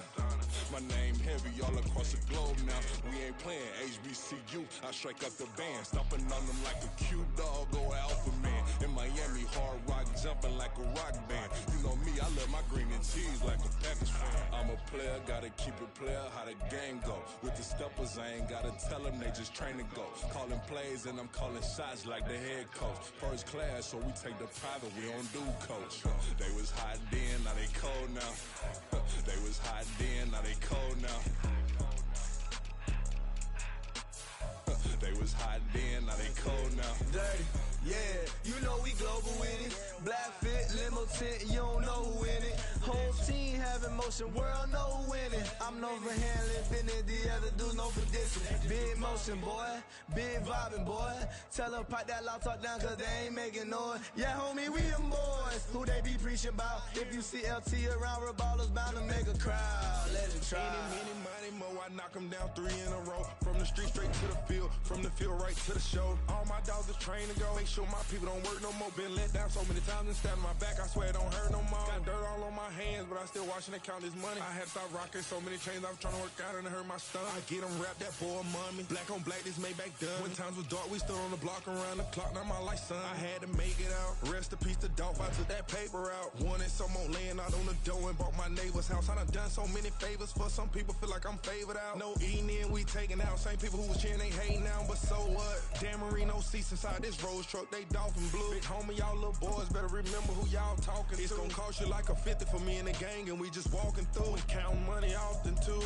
My name heavy all across the globe now. We ain't playing HBCU, I strike up the band. Stomping on them like a cute dog or alpha man. In Miami, hard rock jumping like a rock band. You know me, I love my green and cheese like a Packers fan. I'm a player, gotta keep it player, how the game go. With the steppers, I ain't gotta tell them, they just train to go. Calling plays and I'm calling shots like the head coach. First class, so we take the private, we don't do coach. They was hot then, now they cold now. They was hot then, now they cold now. They was hot then, now they cold now. Dirty, yeah, you know we global with it. Black fit, limo tint, you don't know who in it. Whole team having motion, world know who winning. I'm known for handling business, the other dudes know for dissing. Big motion, boy, big vibing, boy. Tell them pipe that loud talk down, cause they ain't making noise. Yeah, homie, we them boys, who they be preaching about. If you see LT around, Reballer's bound to make a crowd. Let it try. Any, money, mo, I knock them down 3 in a row. From the street straight to the field, from the field right to the show. All my dogs is trained to go. Make sure my people don't work no more. Been let down so many times and stand on my back, I swear it don't hurt no more. Got dirt all on my hands, but I still watching and count this money. I had to stop rocking so many chains, I was trying to work out and it hurt my stomach. I get them wrapped, that boy mommy. Black on black, this Maybach done. When times was dark, we stood on the block around the clock. Now my life, son, I had to make it out. Rest in peace to Dolph, I took that paper out. Wanted some more laying out on the dough and bought my neighbor's house. I done done so many favors for some people, feel like I'm favored out. No eating in, we taking out. Same people who was cheering, they hating now, but so what? Dan Marino seats inside this Rolls truck, they dolphin blue. Big homie, y'all little boys better remember who y'all talking to. It's gonna cost you like a 50 for me and the gang, and we just walking through and counting money often too.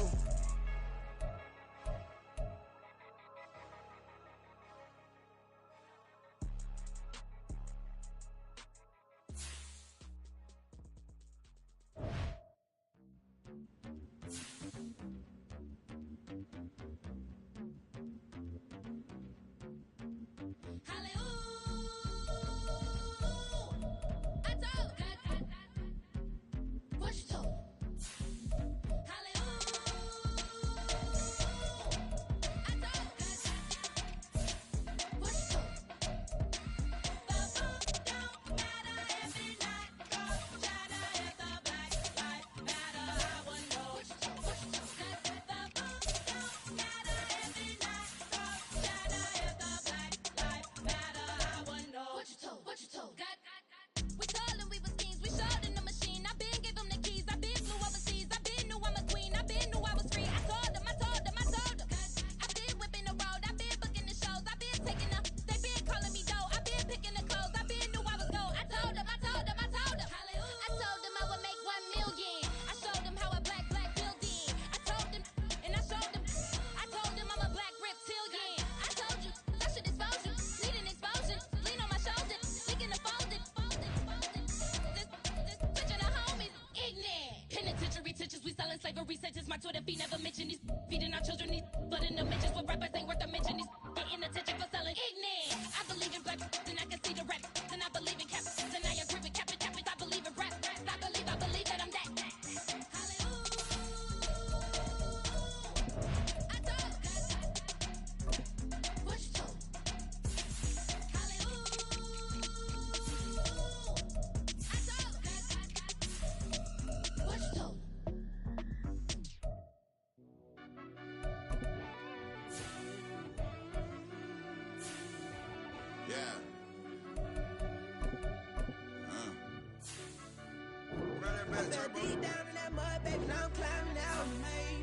I fell deep down in that mud, baby, now I'm climbing out.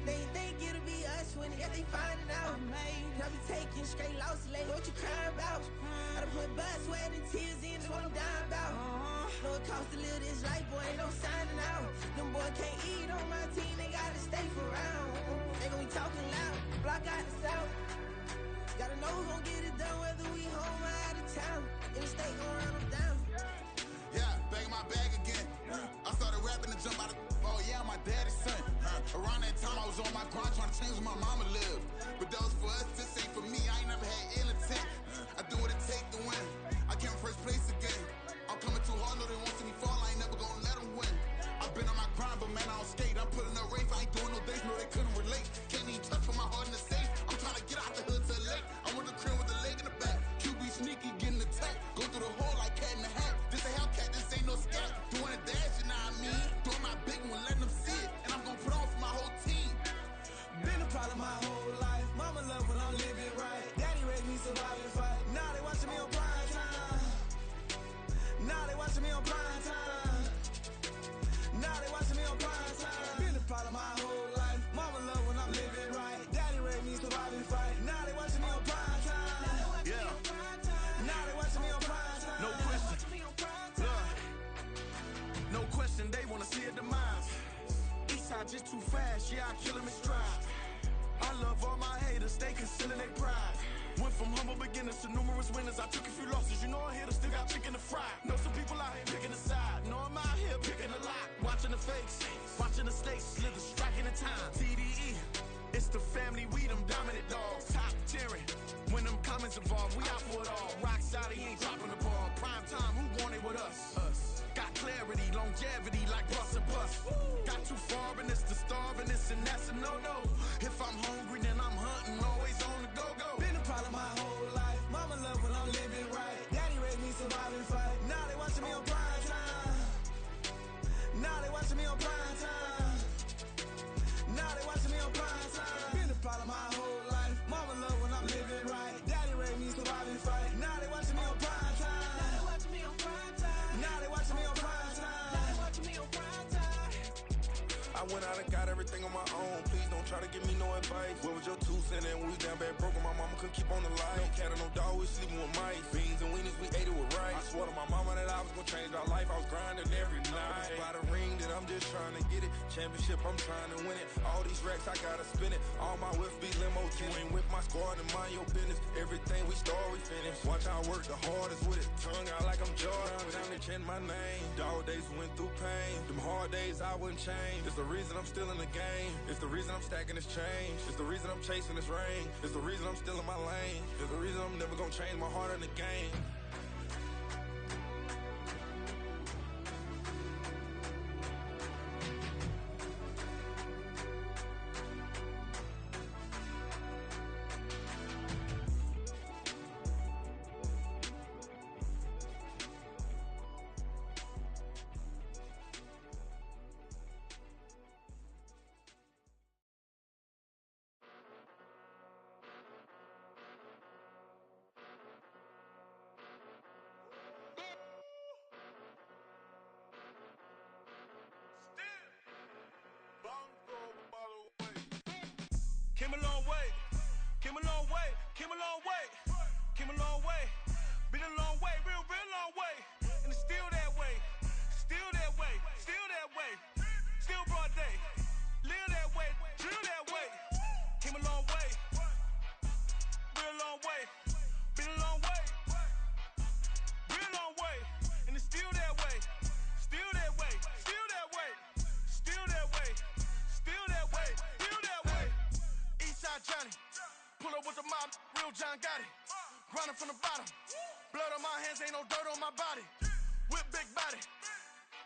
They think it'll be us when they finding out. I be taking straight losses, like what you crying about? I done put blood, sweat, and tears in, that's what I'm dying about. Know it cost to live this life, boy, ain't no signing out. Them boys can't eat on my team, they gotta stay for round. They gon' be talking loud, block out the south. Gotta know who gon' get it done, whether we home or out of town. In the state gon' run them down. Yeah, back in my bag again. I started rapping to jump out of. Oh yeah, my daddy's son. Around that time I was on my grind trying to change where my mama lived. But that was for us, this ain't for me. I ain't never had ill intent. I do what it take to win. I came first place again. I'm coming too hard, no they won't see me fall. I ain't never gonna let them win. I've been on my grind, but man I don't skate. I'm putting up race, I ain't doing no days, no they couldn't relate. Can't even touch for my heart in the safe. I'm trying to get out the hood to the lake. I'm with the crib with the leg in the back. QB sneaky, getting attacked. Go through the hole like cat in the hat. This a Hellcat, this ain't no scat. Doing a dash, you know what I mean? Doing my big one, letting them see it. And I'm gonna put on for my whole team. Been a problem my whole life. Mama love when I'm living right. Daddy raised me survive and fight. Now they watching me on prime time. Now they watching me on prime time. Now they watching me on prime time. Been a problem my whole life. Mama love when I'm living right. Daddy raised me survive and fight. Now they watching me on prime time. Yeah. Now they watching me on prime time. No question. No question, they wanna see a demise. Eastside just too fast, yeah, I kill him in stride. I love all my haters, they concealing their pride. Went from humble beginners to numerous winners. I took a few losses, you know I'm here to still got chicken to fry. Know some people out here picking a side. Know I'm out here picking a lot. Watching the fakes, watching the stakes slither, striking the time. TDE, it's the family, we them dominant dogs. Top tiering, when them comments involved, we out for it all. Rock solid, he ain't dropping the ball. Prime time, who want it with us? Got clarity, longevity, like bus and bus. Got too far in this to starve in this, and that's a no-no. If I'm hungry, then I'm hunting, always on the go-go. Been a problem my whole life. Mama love when I'm living right. Daddy raised me survive and fight. Now they watching me on prime time. Now they watching me on prime time. Now they watching me on prime time. Been a problem my whole life. Mama love when I'm living right. Daddy raised me survive and fight. Now they watching me on prime time. Now they watching me on prime time. Now they watching me on prime time. Now they watching me on prime time. I went out and got everything on my own. Please don't try to give me no advice. What was your 2 cents and we was down bad broke and my mama couldn't keep on the light. No cat or no dog, we sleeping with mice. Beans and weenies, we ate it with rice. I swore to my mama that I was gonna change our life. I was grinding every night. By the ring that I'm just trying to get it. Championship, I'm trying to win it. All these racks, I gotta spin it. All my whips be limo. You ain't with my squad and mind your business. Everything we start, we finish. Watch I work the hardest with it. Tongue out like I'm Jordan. Down they chant my name. Dog days went through pain. Them hard days I wouldn't change. It's the reason I'm still in the game. It's the reason I'm stacking this change. It's the reason I'm chasing this rain. It's the reason I'm still in my lane. It's the reason I'm never gonna change my heart in the game. Came a long way, came a long way, came a long way, came a long way, been a long way, real long way, and it's still that way, still that way, still that way, still broad day, live that way, drill that way, came a long way, real long way, been a long way, real long way, and it's still that way, still that way, still that way, still that way, still that way, still that way. Eastside Johnny, pull up with the mob, real John got it. Grinding from the bottom, blood on my hands, ain't no dirt on my body. Whip big body,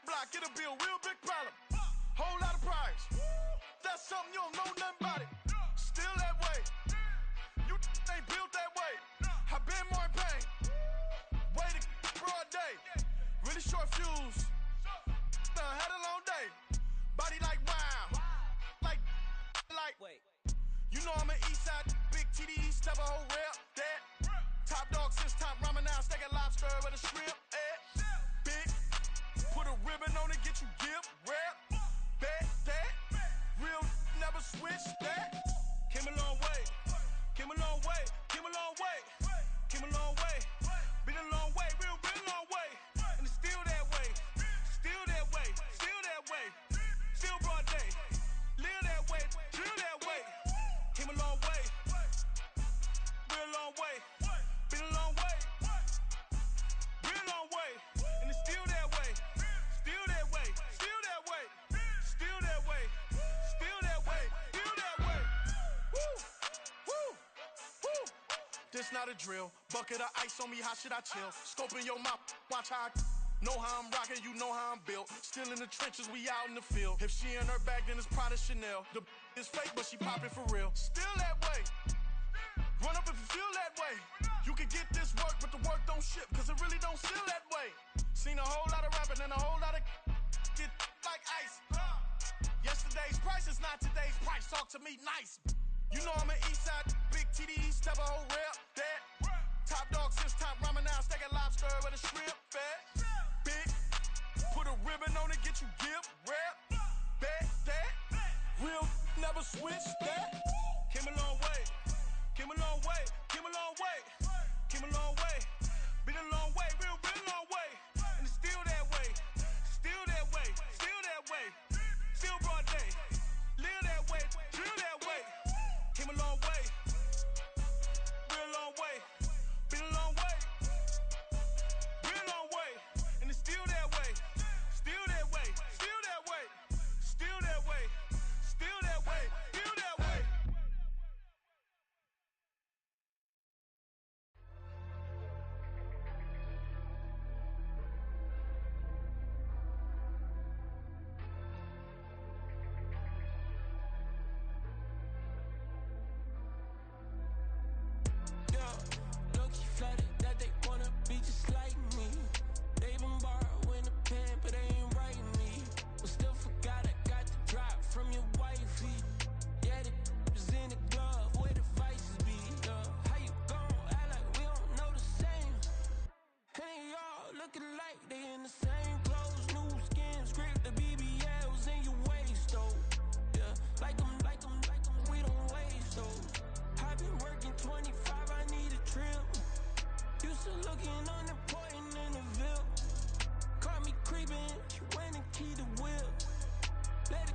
block, it'll be a real big problem. Whole lot of prize, that's something you don't know nothing about it. Still that way, you ain't built that way. I been more in pain, way to broad day. Really short fuse, had a long day. Body like wow, like. Wait. You know I'm an Eastside, big TDE, step a whole rep, that. Top dog since top ramen now, steak and lobster with a shrimp, Big, put a ribbon on it, get you gift, rep. it's not a drill. Bucket of ice on me, how should I chill? Scope in your mouth, watch how I know how I'm rocking, you know how I'm built. Still in the trenches, we out in the field. If she in her bag, then it's Prada Chanel. The is fake, but she poppin' for real. Still that way. Run up if you feel that way. You can get this work, but the work don't ship, cause it really don't feel that way. Seen a whole lot of rapping and a whole lot of get like ice. Yesterday's price is not today's price. Talk to me nice. You know I'm an Eastside, big TDE, step a whole rep, that. Top dog since top ramen now, steak and lobster with a shrimp, fat. Big, put a ribbon on it, get you gift, rep, bet, that. Real, never switch, that. Came a long way, came a long way, came a long way, came a long way.